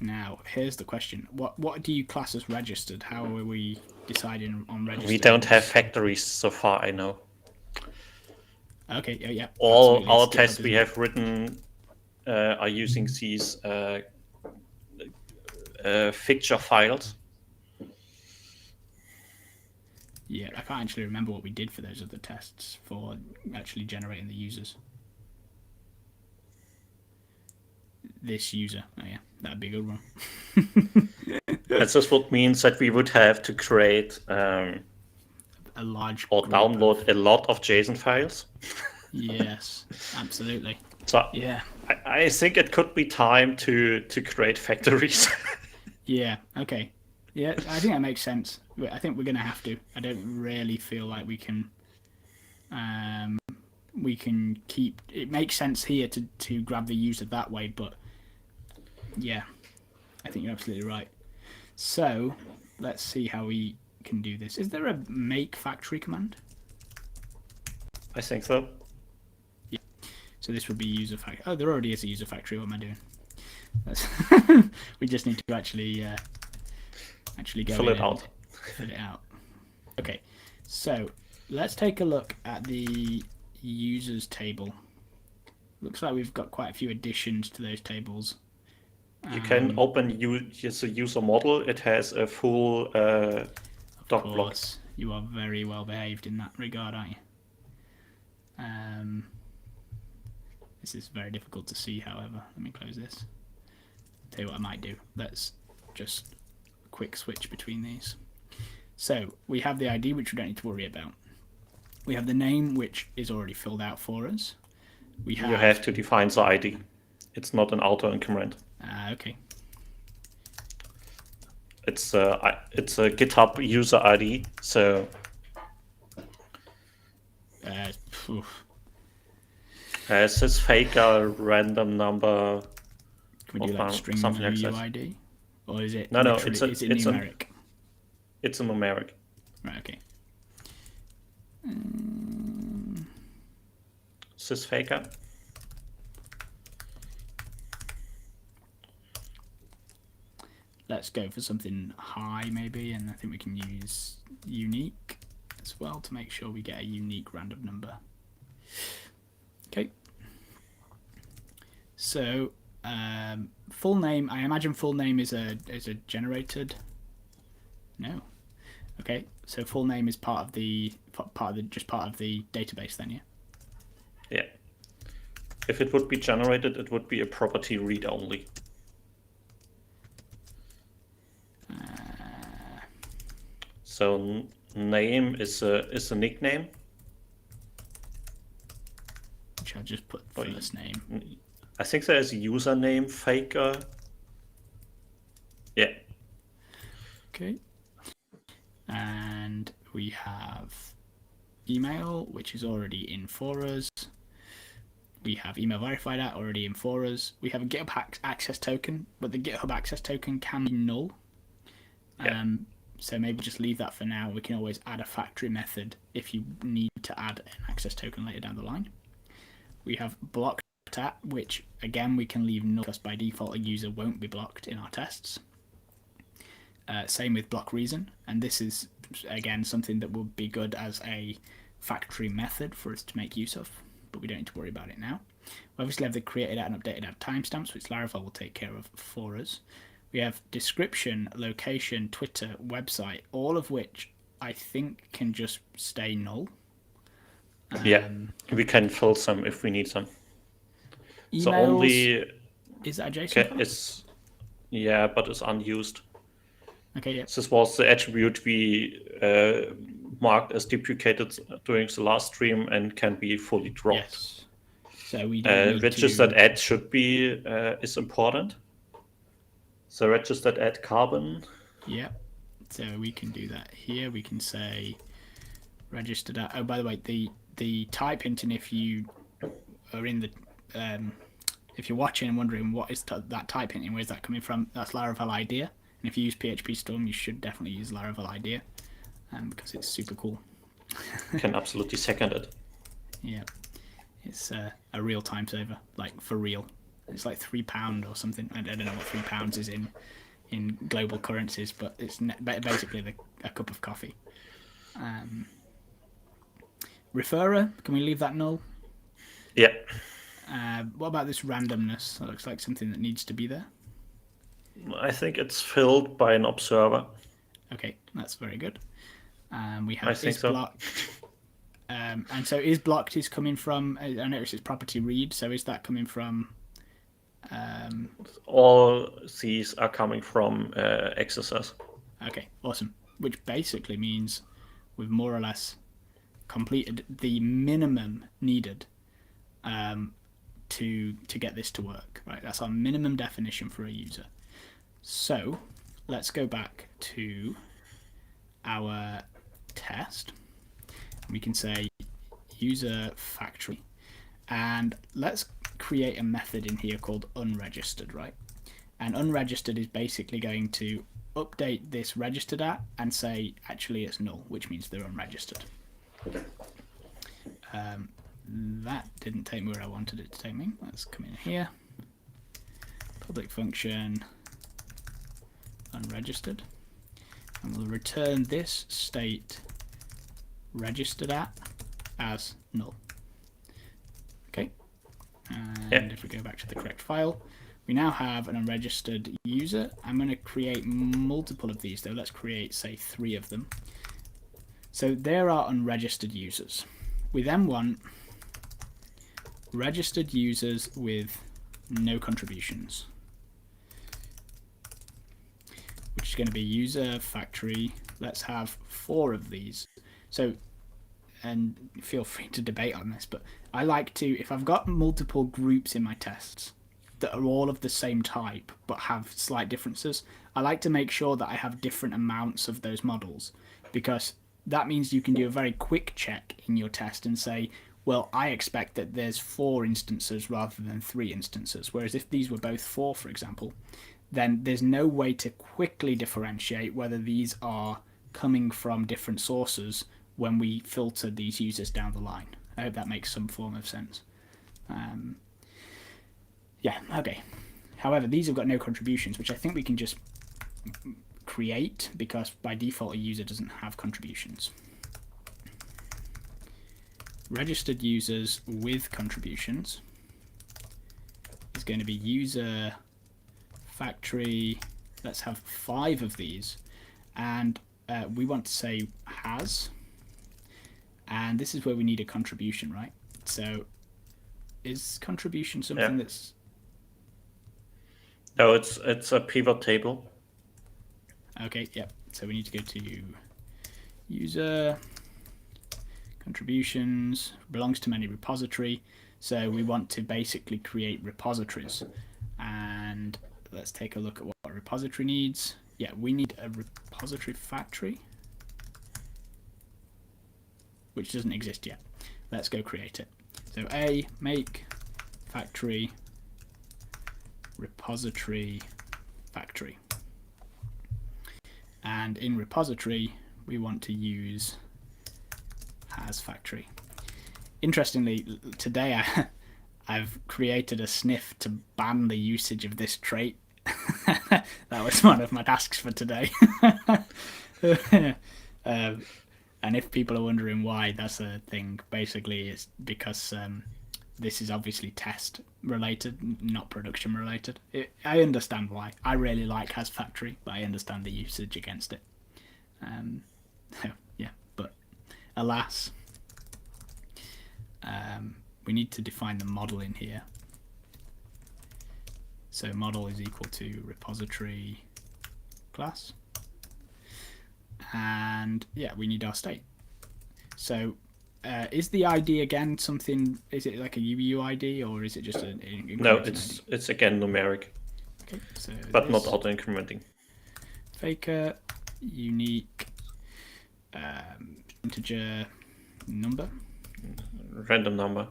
Now, here's the question. What do you class as registered? How are we deciding on registered? We don't have factories so far, I know. Okay, yeah. All our tests we have written are using these fixture files. Yeah, I can't actually remember what we did for those other tests for actually generating the users. This user. Oh yeah, that'd be a good one. This is what means that we would have to create A large or group download of... a lot of JSON files. Yes, absolutely. So Yeah. I think it could be time to create factories. Yeah, okay. Yeah, I think that makes sense. I think we're going to have to. I don't really feel like we can keep... It makes sense here to grab the user that way, but yeah, I think you're absolutely right. So let's see how we can do this. Is there a make factory command? I think so. Yeah. So this would be user factory. Oh, there already is a user factory. What am I doing? We just need to actually go Fill in it out. Fill it out. Okay, so let's take a look at the users table. Looks like we've got quite a few additions to those tables. You can open the user model. It has a full doc block. You are very well behaved in that regard, aren't you? This is very difficult to see, however. Let me close this. Tell you what I might do. Let's just quick switch between these. So we have the ID, which we don't need to worry about. We have the name, which is already filled out for us. You have to define the ID. It's not an auto increment. Okay. It's a GitHub user ID. So this fake random number. Can we do like string something like that? UUID? Or is it no? Is it numeric? It's a numeric. Right. Okay. Sysfaker. Let's go for something high maybe, and I think we can use unique as well to make sure we get a unique random number. Okay. So full name. I imagine full name is a generated. No. Okay. So full name is part of the database then, yeah. Yeah. If it would be generated, it would be a property read only. So name is a nickname. Which I'll just put first name. I think there is a username faker. Yeah. Okay. And we have email, which is already in for us. We have email verified at already in for us. We have a GitHub access token, but the GitHub access token can be null. Yeah. So maybe just leave that for now. We can always add a factory method if you need to add an access token later down the line. We have blocked at, which again we can leave null because by default a user won't be blocked in our tests. Same with block reason, and this is again something that would be good as a factory method for us to make use of, but we don't need to worry about it now. We obviously have the created at and updated at timestamps, which Laravel will take care of for us. We have description, location, Twitter, website, all of which I think can just stay null. Yeah, we can fill some if we need some. Emails, so only is that a JSON? Yeah, but it's unused. Okay, yeah. This was the attribute we marked as duplicated during the last stream and can be fully dropped. Yes. So we don't need registered add should be is important. So registered add carbon. Yeah. So we can do that here. We can say registered at. Oh, by the way, the type hint, and if you are in the if you're watching and wondering what is that type hinting, where's that coming from? That's Laravel idea. And if you use PHP Storm, you should definitely use Laravel idea, because it's super cool. Can absolutely second it. Yeah, it's a real time saver, like for real. It's like £3 or something. I don't know what £3 is in global currencies, but it's basically a cup of coffee. Referrer, can we leave that null? Yeah. What about this randomness? That looks like something that needs to be there. I think it's filled by an observer. Okay, that's very good. We I have think is so. blocked. And so is blocked is coming from, I notice it's property read, so is that coming from... All these are coming from XSS. Okay, awesome. Which basically means we've more or less completed the minimum needed to get this to work. Right, that's our minimum definition for a user. So let's go back to our test. We can say user factory, and let's create a method in here called unregistered, right? And unregistered is basically going to update this registered at and say actually it's null, which means they're unregistered. That didn't take me where I wanted it to take me. Let's come in here. Public function unregistered, and we'll return this state registered at as null. Okay, and if we go back to the correct file, we now have an unregistered user. I'm going to create multiple of these though. Let's create, say, 3 of them. So there are unregistered users. We then want registered users with no contributions, which is going to be user factory. Let's have 4 of these. So, and feel free to debate on this, but I like to, if I've got multiple groups in my tests that are all of the same type but have slight differences, I like to make sure that I have different amounts of those models, because that means you can do a very quick check in your test and say, well, I expect that there's 4 instances rather than 3 instances. Whereas if these were both 4, for example, then there's no way to quickly differentiate whether these are coming from different sources when we filter these users down the line. I hope that makes some form of sense. Yeah, okay. However, these have got no contributions, which I think we can just create, because by default a user doesn't have contributions. Registered users with contributions is going to be user factory. Let's have 5 of these, and we want to say has, and this is where we need a contribution, right? So is contribution something that's... No, it's a pivot table. Okay, yep. So we need to go to user contributions, belongs to many repository. So we want to basically create repositories. And let's take a look at what a repository needs. Yeah, we need a repository factory, which doesn't exist yet. Let's go create it. So A, make factory repository factory. And in repository, we want to use has factory. Interestingly, today I've created a sniff to ban the usage of this trait. That was one of my tasks for today. And if people are wondering why, that's a thing. Basically, it's because this is obviously test related, not production related. I understand why. I really like has factory, but I understand the usage against it. Yeah, but alas, we need to define the model in here. So model is equal to repository class, and yeah, we need our state. So is the ID again something? Is it like a UUID, or is it just an incrementing No, ID? it's again numeric. Okay, so but not auto incrementing. Faker unique integer number, random number,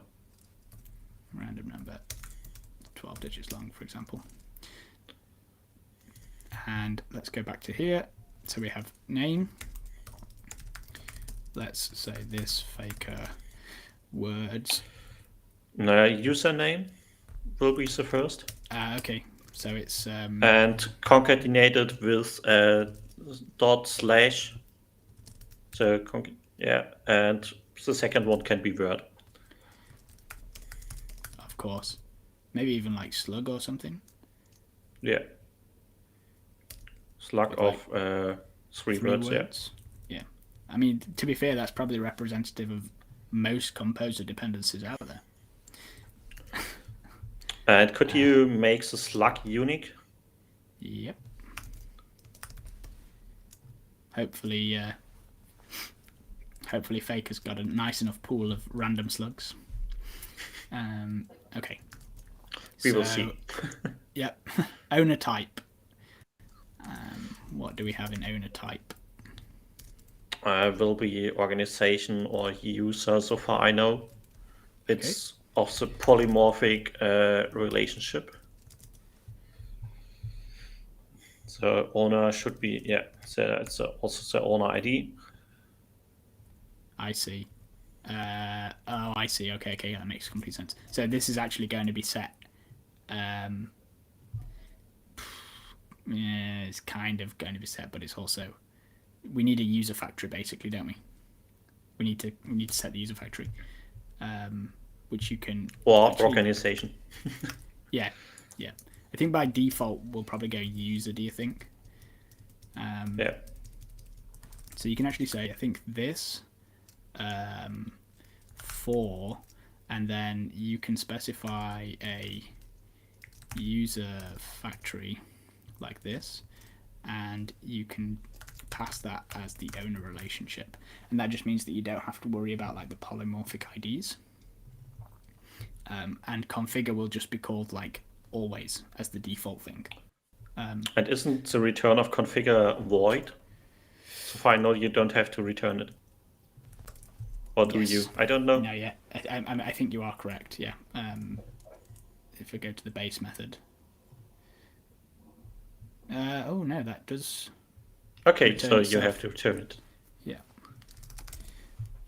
12 digits long, for example. And let's go back to here. So we have name. Let's say this faker words. Username will be the first. Okay, so it's and concatenated with dot slash. So and the second one can be word. Of course. Maybe even like slug or something. Yeah. Slug With, of like, 3 3 words, yeah. words. Yeah. I mean, to be fair, that's probably representative of most composer dependencies out there. And could you make the slug unique? Yep. Hopefully, Faker's got a nice enough pool of random slugs. Okay. We will see. Yep. Owner type. What do we have in owner type? Will be organization or user, so far I know. It's of the polymorphic relationship. So owner should be, yeah, so it's also the owner ID. I see. I see. Okay, that makes complete sense. So this is actually going to be set. Yeah, it's kind of going to be set, but it's also, we need a user factory basically, don't we? We need to set the user factory, which you can. Or actually, organization. Yeah. I think by default we'll probably go user. Do you think? Yeah. So you can actually say, I think this, for, and then you can specify a user factory like this, and you can pass that as the owner relationship, and that just means that you don't have to worry about like the polymorphic IDs. And configure will just be called like always as the default thing. And isn't the return of configure void? So far I know you don't have to return it. Or do you? I don't know. No, yeah. I think you are correct, yeah. If we go to the base method. Oh no, that does. Okay, so you have to return it. Yeah.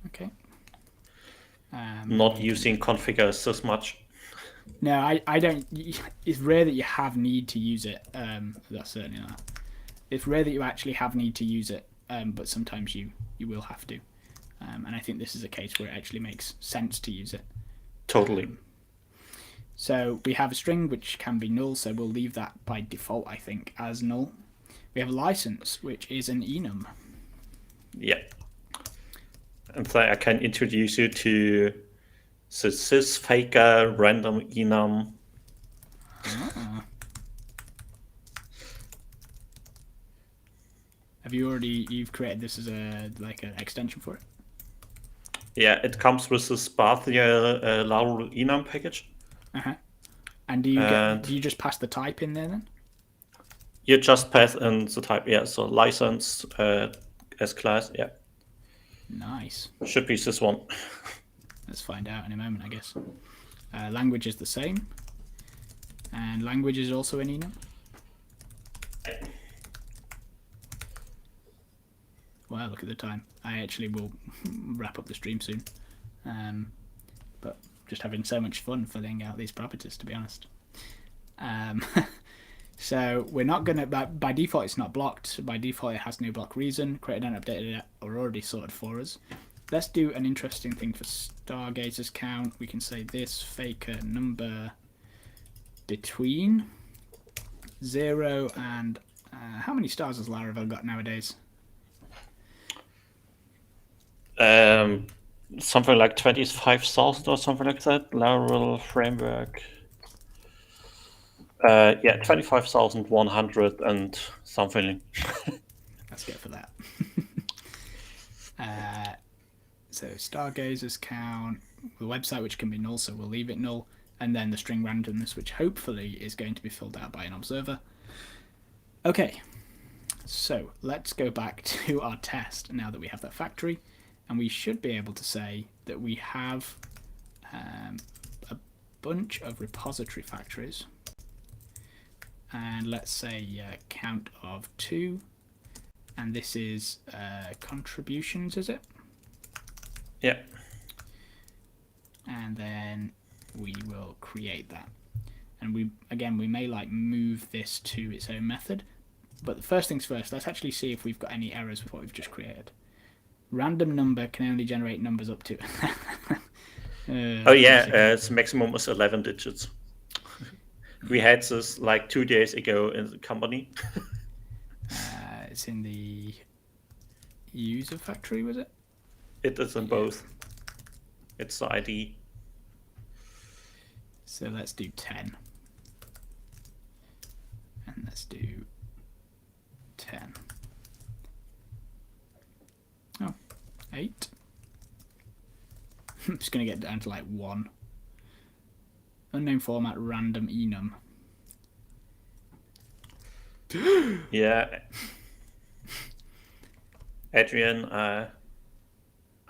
Okay. Not using configures this much. No, I don't. It's rare that you have need to use it. That's certainly not. It's rare that you actually have need to use it, but sometimes you will have to. And I think this is a case where it actually makes sense to use it. Totally. So we have a string which can be null, so we'll leave that by default, I think, as null. We have a license, which is an enum. Yeah. And so I can introduce you to the sysfaker random enum. Have you've created this as like an extension for it? Yeah, it comes with the Sparthia Laravel enum package. And do you just pass the type in there then? You just pass in the type, yeah. So license as class, yeah. Nice. Should be this one. Let's find out in a moment, I guess. Language is the same, and language is also an enum. Wow, look at the time. I actually will wrap up the stream soon, but just having so much fun filling out these properties, to be honest. So we're not going to, by default it's not blocked. By default it has no block reason. Created and updated it are already sorted for us. Let's do an interesting thing for Stargazer's count. We can say this faker number between 0 and how many stars has Laravel got nowadays? Something like 25,000 or something like that. Laravel framework. Yeah, 25,100 and something. Let's go for that. So Stargazer's count, the website which can be null, so we'll leave it null, and then the string randomness, which hopefully is going to be filled out by an observer. Okay, so let's go back to our test now that we have that factory, and we should be able to say that we have a bunch of repository factories, and let's say count of 2, and this is contributions, is it? Yeah. And then we will create that. And we may like move this to its own method. But the first things first, let's actually see if we've got any errors with what we've just created. Random number can only generate numbers up to Oh yeah, Classic. its maximum is 11 digits. We had this like 2 days ago in the company. It's in the user factory, was it? It is in Yeah. both. It's the ID. So let's do 10. And let's do 10. Oh, 8. I'm just going to get down to like 1. Unknown format, random enum. Yeah. Adrian,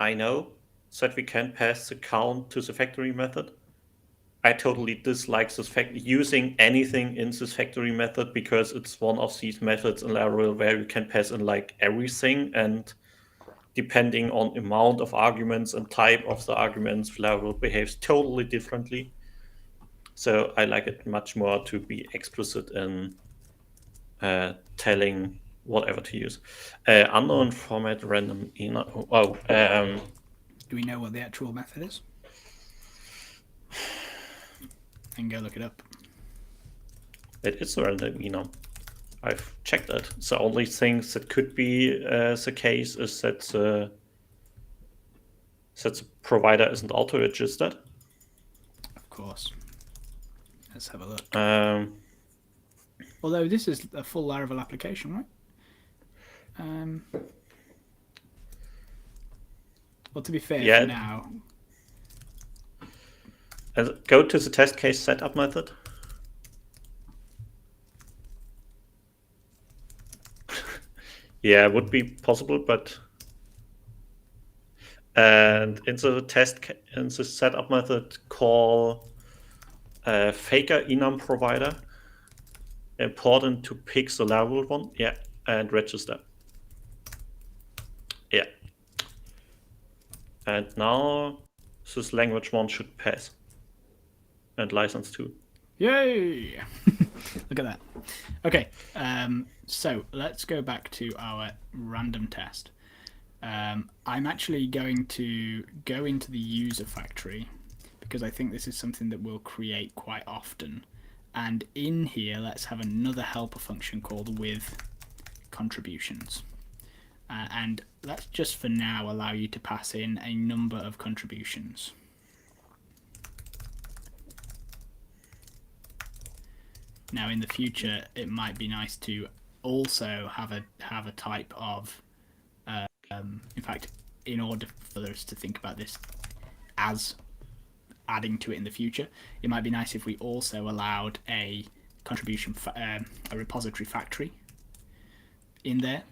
I know that we can pass the count to the factory method. I totally dislike this using anything in this factory method because it's one of these methods in Laravel where you can pass in like everything, and depending on amount of arguments and type of the arguments, Laravel behaves totally differently. So I like it much more to be explicit in telling whatever to use. Unknown format random enum. Oh, Do we know what the actual method is? I can go look it up. it is a random enum. I've checked it. The only thing that could be the case is that the provider isn't auto-registered. Of course. Let's have a look. Um, Although this is a full Laravel application, right? Well, to be fair, Yeah. for now, Go to the test case setup method. Yeah, it would be possible, but and in the setup method, call faker enum provider. Important to pick the Laravel one. Yeah, and register. Yeah. And now this language one should pass. And license 2. yay! Look at that. Okay, so let's go back to our random test. I'm actually going to go into the user factory because I think this is something that we'll create quite often. And in here, let's have another helper function called with contributions. And let's just for now allow you to pass in a number of contributions. Now in the future, it might be nice to also have a type of, in fact, in order for us to think about this as adding to it in the future, it might be nice if we also allowed a contribution, a repository factory in there,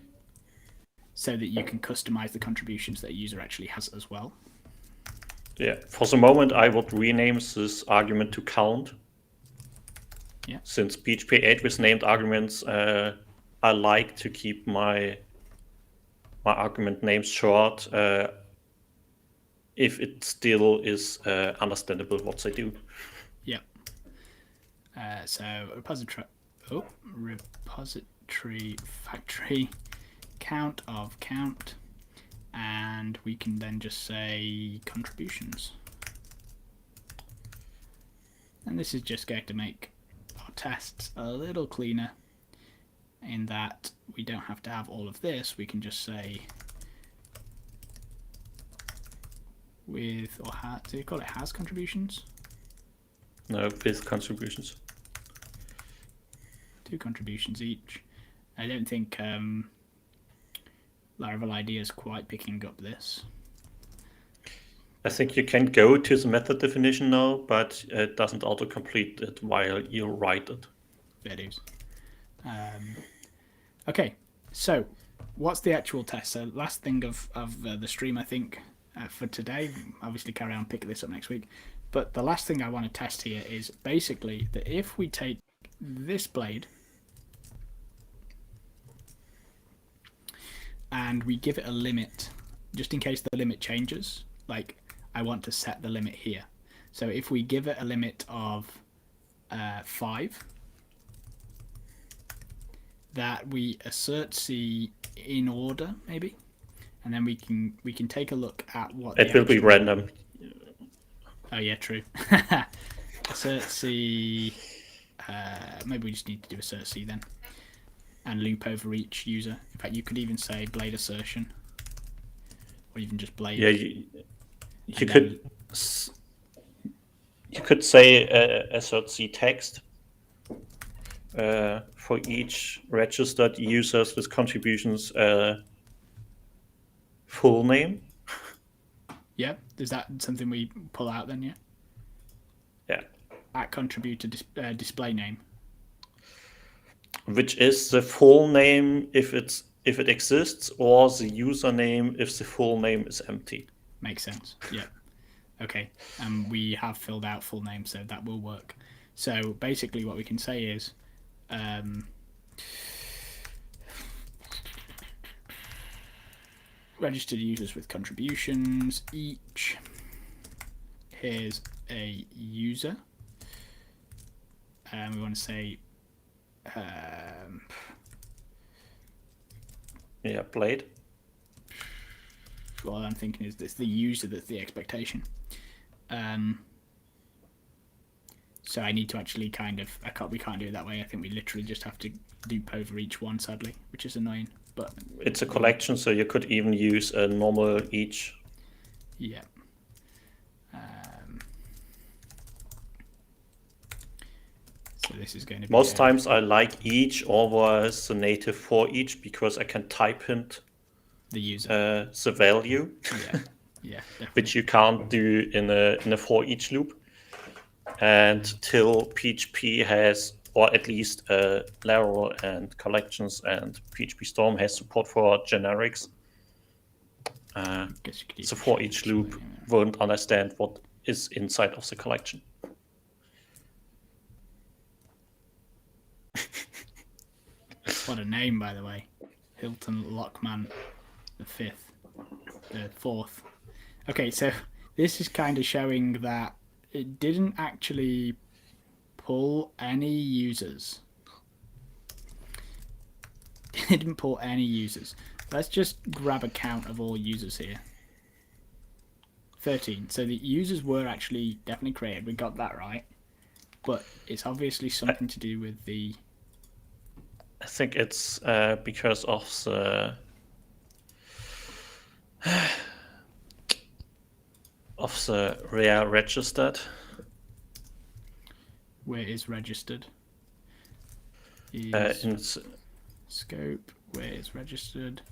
so that you can customize the contributions that a user actually has as well. Yeah, for the moment, I would rename this argument to count. Yeah. Since PHP 8 with named arguments, I like to keep my argument names short if it still is understandable what they do. Yeah. So repository factory count of count, and we can then just say contributions. And this is just going to make our tests a little cleaner in that we don't have to have all of this. We can just say with, or has, do you call it has contributions? No, with contributions. 2 contributions each. I don't think Laravel IDEA is quite picking up this. I think you can go to the method definition now, but it doesn't auto-complete it while you write it. Fair dues. Okay, so what's the actual test? So last thing of the stream, I think, for today. Obviously, carry on, pick this up next week. But the last thing I want to test here is basically that if we take this blade and we give it a limit, just in case the limit changes, like I want to set the limit here. So if we give it a limit of 5, that we assert C in order, maybe, and then we can take a look at what it will be random. Oh yeah, true. Assert C. Maybe we just need to do assert C then, and loop over each user. In fact, you could even say blade assertion, or even just blade. Yeah, you could say assert C text for each registered users with contributions full name. Yeah, is that something we pull out then? Yeah. Yeah. At contributor display name. Which is the full name if it exists, or the username if the full name is empty. Makes sense. Yeah. Okay. And we have filled out full name, so that will work. So basically, what we can say is, registered users with contributions each. Here's a user. And we want to say, blade. What I'm thinking is it's the user that's the expectation. So I need to actually we can't do it that way. I think we literally just have to loop over each one, sadly, which is annoying. But it's a collection, so you could even use a normal each. Yeah. So this is going to be most times I like each over the native for each because I can type hint the user the value. Yeah, which you can't do in a for each loop. And till PHP has, or at least Laravel and collections and PHP Storm has support for generics, the for each loop won't understand what is inside of the collection. What a name, by the way. Hilton Lockman the fourth. Okay, so this is kind of showing that it didn't actually pull any users. It didn't pull any users. Let's just grab a count of all users here. 13. So the users were actually definitely created. We got that right. But it's obviously something to do with the... I think it's because of the... of the rare registered. Where is registered? In scope, where is registered?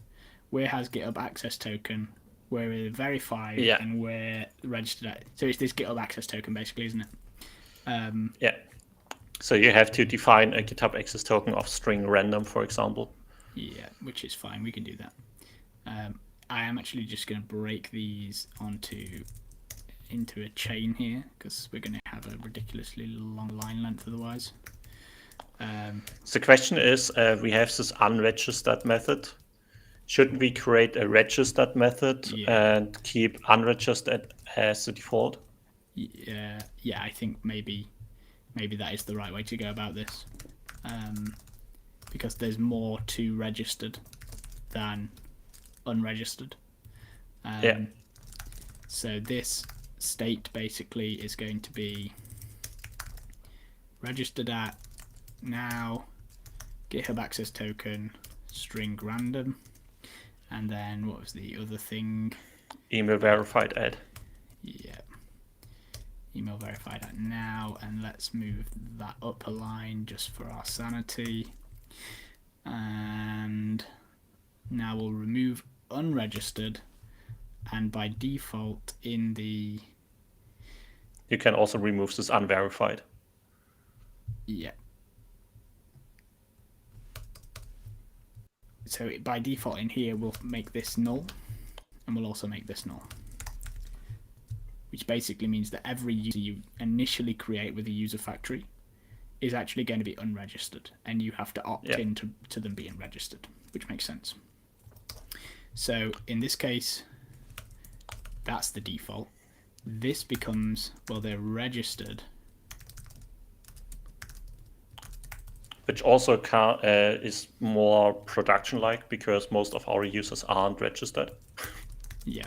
Where has GitHub access token? Where is verified? Yeah. And where registered at? So it's this GitHub access token basically, isn't it? Yeah. So you have to define a GitHub access token of string random, for example. Yeah, which is fine. We can do that. I am actually just going to break these into a chain here because we're going to have a ridiculously long line length otherwise. The question is, we have this unregistered method. Shouldn't we create a registered method and keep unregistered as the default? Yeah, I think maybe that is the right way to go about this, because there's more to registered than unregistered. So this state basically is going to be registered at now GitHub access token string random, and then what was the other thing? Email verified at. Yeah. Email verified at now, and let's move that up a line just for our sanity. And now we'll remove unregistered, and by default in the... You can also remove this unverified. Yeah. So by default in here, we'll make this null, and we'll also make this null. Which basically means that every user you initially create with a user factory is actually going to be unregistered, and you have to opt in to them being registered, which makes sense. So in this case, that's the default. This becomes, well, they're registered. Which also is more production-like because most of our users aren't registered. Yeah,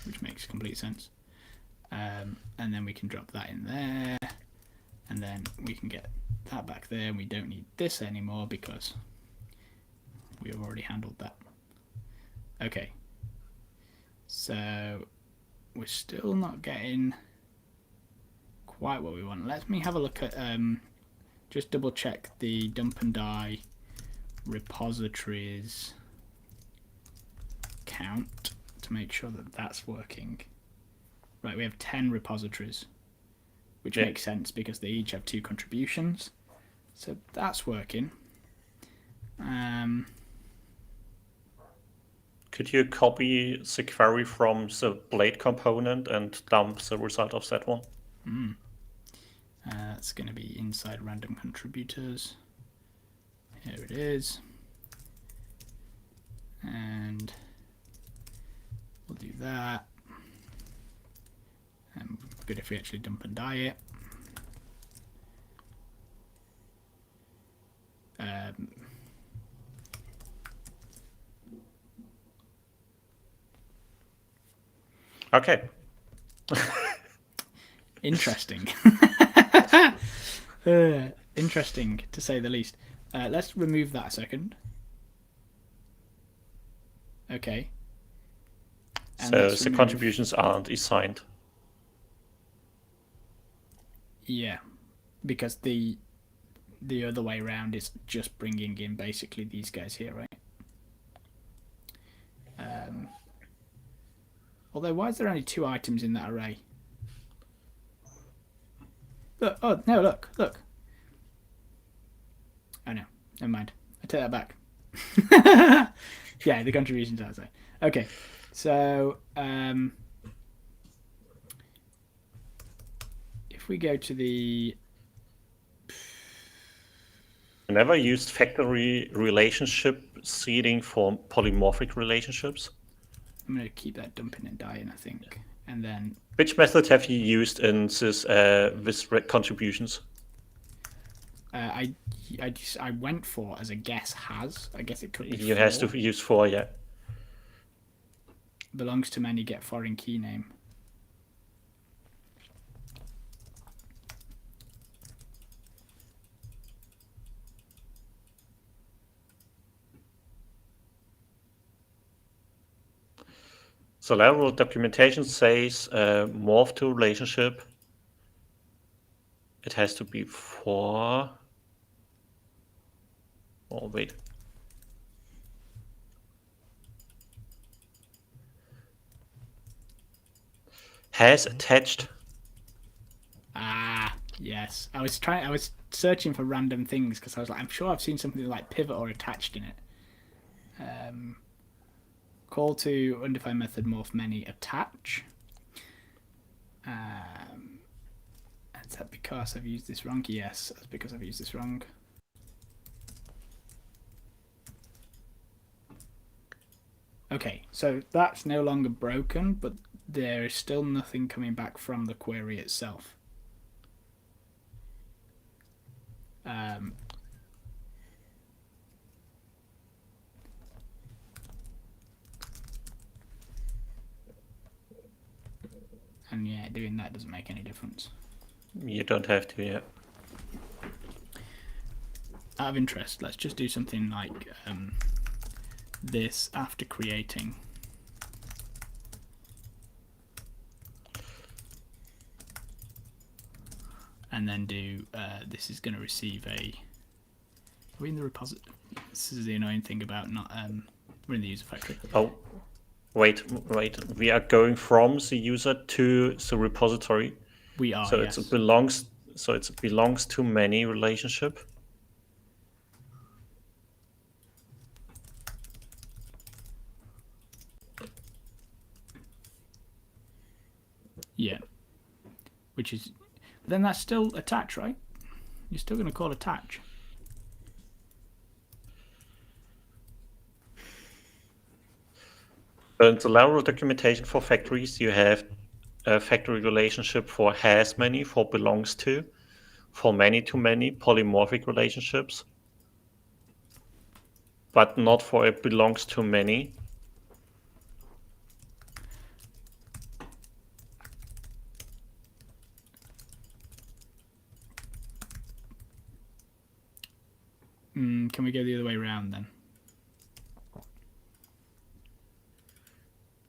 which makes complete sense. And then we can drop that in there, and then we can get that back there, and we don't need this anymore because we have already handled that. Okay, so we're still not getting quite what we want. Let me have a look at just double check the dump and die repositories count to make sure that that's working. Right, we have 10 repositories, which makes sense because they each have 2 contributions. So that's working. Could you copy the query from the blade component and dump the result of that one? That's going to be inside random contributors. Here it is. And we'll do that. And good if we actually dump and die it. Okay. Interesting. Interesting, to say the least. Let's remove that a second. Okay. And so the contributions aren't assigned. Yeah, because the other way around is just bringing in basically these guys here, right? Although, why is there only 2 items in that array? Look, oh, no, look. Oh, no, never mind. I take that back. Yeah, the contributions outside. Okay, so if we go to the... I never used factory relationship seeding for polymorphic relationships. I'm going to keep that dumping and dying, I think. And then... Which method have you used in this with contributions? I went for, as a guess, has. I guess it could be You 4. has to use 4, yeah. Belongs to many, get foreign key name. So Laravel documentation says morph to relationship. It has to be 4. Oh, wait. Has attached. Ah, yes. I was searching for random things because I was like, I'm sure I've seen something like pivot or attached in it. Call to undefined method morph many attach. Is that because I've used this wrong? Yes, that's because I've used this wrong. Okay, so that's no longer broken, but there is still nothing coming back from the query itself. And yeah, doing that doesn't make any difference. You don't have to, yeah. Out of interest, let's just do something like this after creating. And then do, this is going to receive a, are we in the repository? This is the annoying thing about not, we're in the user factory. Oh, wait. We are going from the user to the repository. We are, so yes. it belongs to many relationship. Yeah. Which is, then that's still attach, right? You're still going to call attach. In the Laravel documentation for factories, you have a factory relationship for has many, for belongs to, for many to many, polymorphic relationships, but not for it belongs to many. Can we go the other way around then?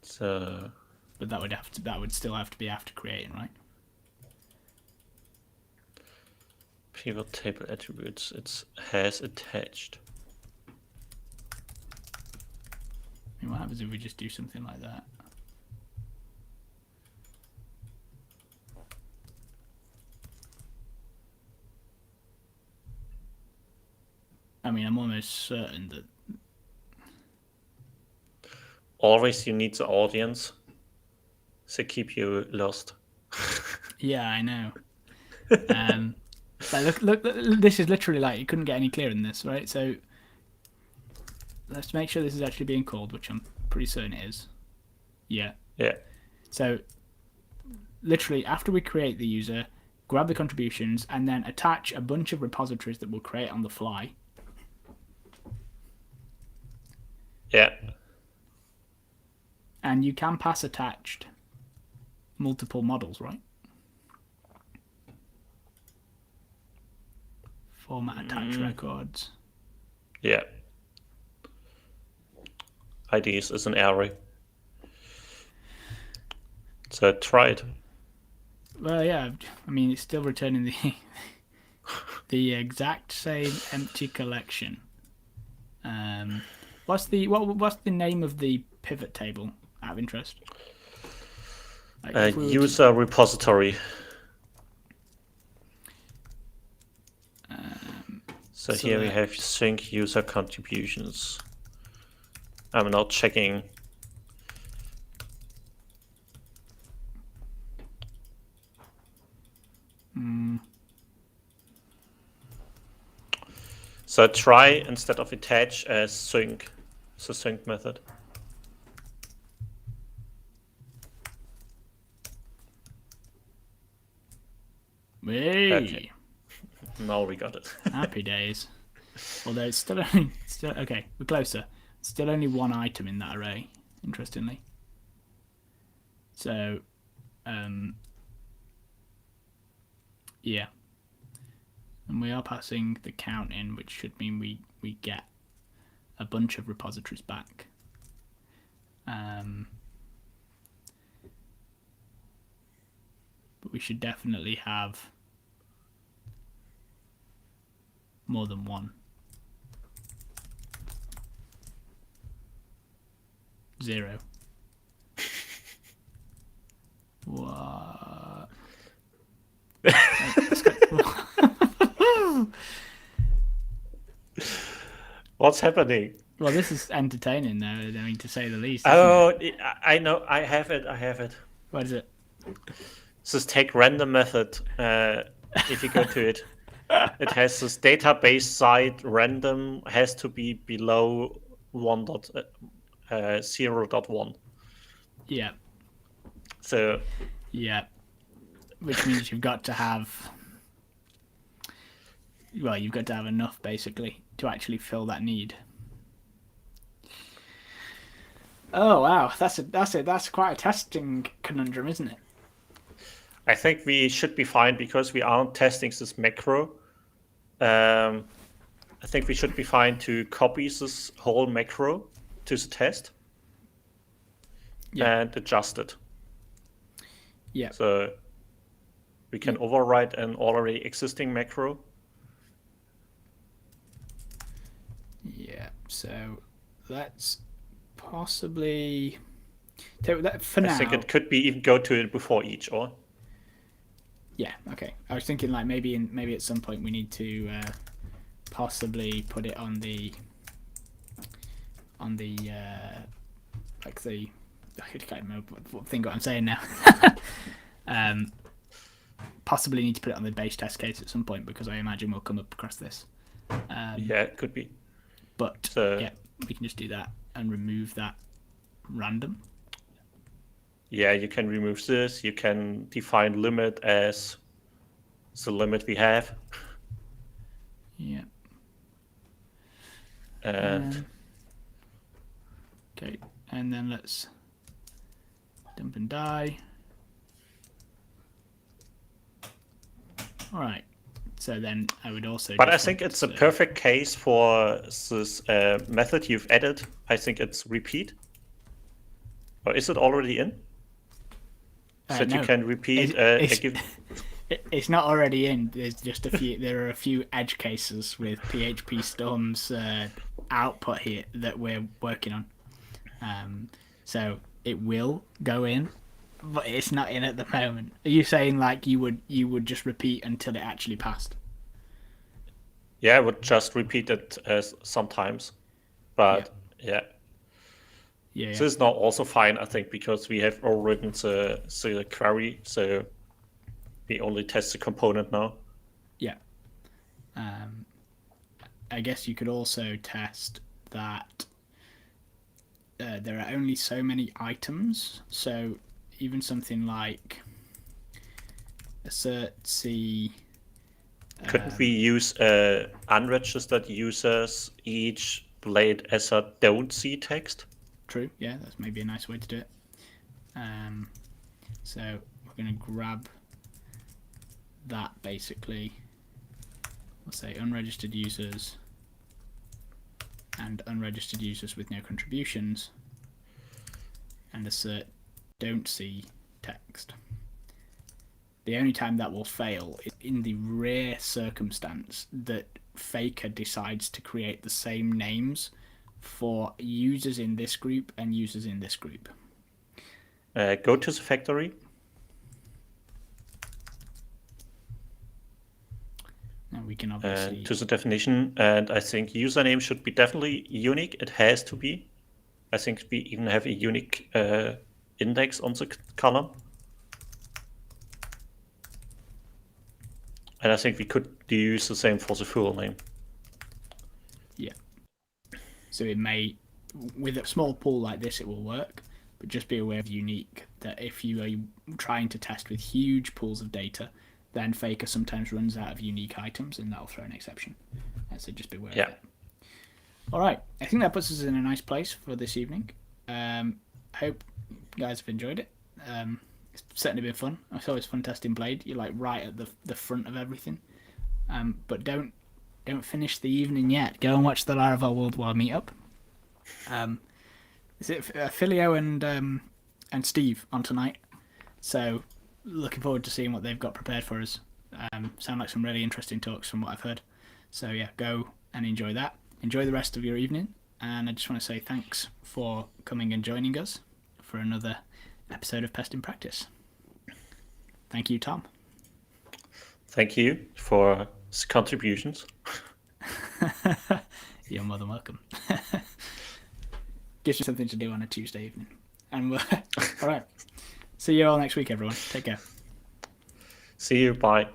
So, but that would still have to be after creating, right? pivot table attributes. It has attached. I mean, what happens if we just do something like that? I mean, I'm almost certain that always you need the audience to keep you lost. Yeah, I know. Like, look, this is literally like, you couldn't get any clearer than this, right? So let's make sure this is actually being called, which I'm pretty certain it is. Yeah. Yeah. So literally, after we create the user, grab the contributions, and then attach a bunch of repositories that we'll create on the fly. Yeah. And you can pass attached multiple models, right? Format attached records. Yeah. IDs is an array. So try it. Well, yeah. I mean, it's still returning the exact same empty collection. What's the name of the pivot table? Out of interest. Like user repository. So here we have sync user contributions. I'm not checking. So try instead of attach as sync, the sync method. Hey. Okay. Now we got it. Happy days. Although it's still okay. We're closer. Still only one item in that array. Interestingly. So, yeah. And we are passing the count in, which should mean we get a bunch of repositories back. But we should definitely have more than one. 0. What? What's happening? Well, this is entertaining, though. I mean, to say the least. Oh, I know. I have it. What is it? This take random method. If you go to it, it has this database side random has to be below 0.1. Yeah. So. Yeah. Which means you've got to have. Well, you've got to have enough basically to actually fill that need. Oh wow, that's quite a testing conundrum, isn't it? I think we should be fine because we aren't testing this macro. I think we should be fine to copy this whole macro to the test and adjust it. Yeah. So we can override an already existing macro. Yeah. So let's possibly take that for now. I think it could be even go to it before each, or. Yeah. Okay. I was thinking like maybe at some point we need to possibly put it on the like the I can't remember what I'm saying now. Possibly need to put it on the base test case at some point because I imagine we'll come up across this. Yeah, it could be. But yeah, we can just do that and remove that random. Yeah, you can remove this. You can define limit as the limit we have. Yeah. And okay, and then let's dump and die. All right. So then I would also. But I think it's a perfect case for this method you've added. I think it's repeat. Or is it already in? So that no. you can repeat It's not already in. There's just a few. There are a few edge cases with PHP Storm's output here that we're working on. So it will go in, but it's not in at the moment. Are you saying like you would just repeat until it actually passed? Yeah, I would just repeat it sometimes, but yeah. This is now also fine, I think, because we have all written the query, so we only test the component now. Yeah. I guess you could also test that there are only so many items, so even something like assert C. Couldn't we use unregistered users each played as a don't see text? True, yeah, that's maybe a nice way to do it. So we're going to grab that basically. We'll say unregistered users and unregistered users with no contributions, and assert don't see text. The only time that will fail is in the rare circumstance that Faker decides to create the same names for users in this group and users in this group. Go to the factory. And we can obviously to the definition, and I think username should be definitely unique. It has to be. I think we even have a unique index on the column. And I think we could use the same for the full name. Yeah. So it may, with a small pool like this, it will work, but just be aware of unique, that if you are trying to test with huge pools of data, then Faker sometimes runs out of unique items, and that'll throw an exception. So just be aware of it. All right. I think that puts us in a nice place for this evening. I hope you guys have enjoyed it. It's certainly been fun. It's always fun testing Blade. You're like right at the front of everything. But don't finish the evening yet. Go and watch the Laravel Worldwide meetup. Is it Filio and Steve on tonight? So looking forward to seeing what they've got prepared for us. Sound like some really interesting talks from what I've heard. So yeah, go and enjoy that. Enjoy the rest of your evening. And I just want to say thanks for coming and joining us for another episode of Pest in Practice. Thank you, Tom. Thank you for contributions. You're more than welcome. Gives you something to do on a Tuesday evening. And all right. See you all next week, everyone. Take care. See you. Bye.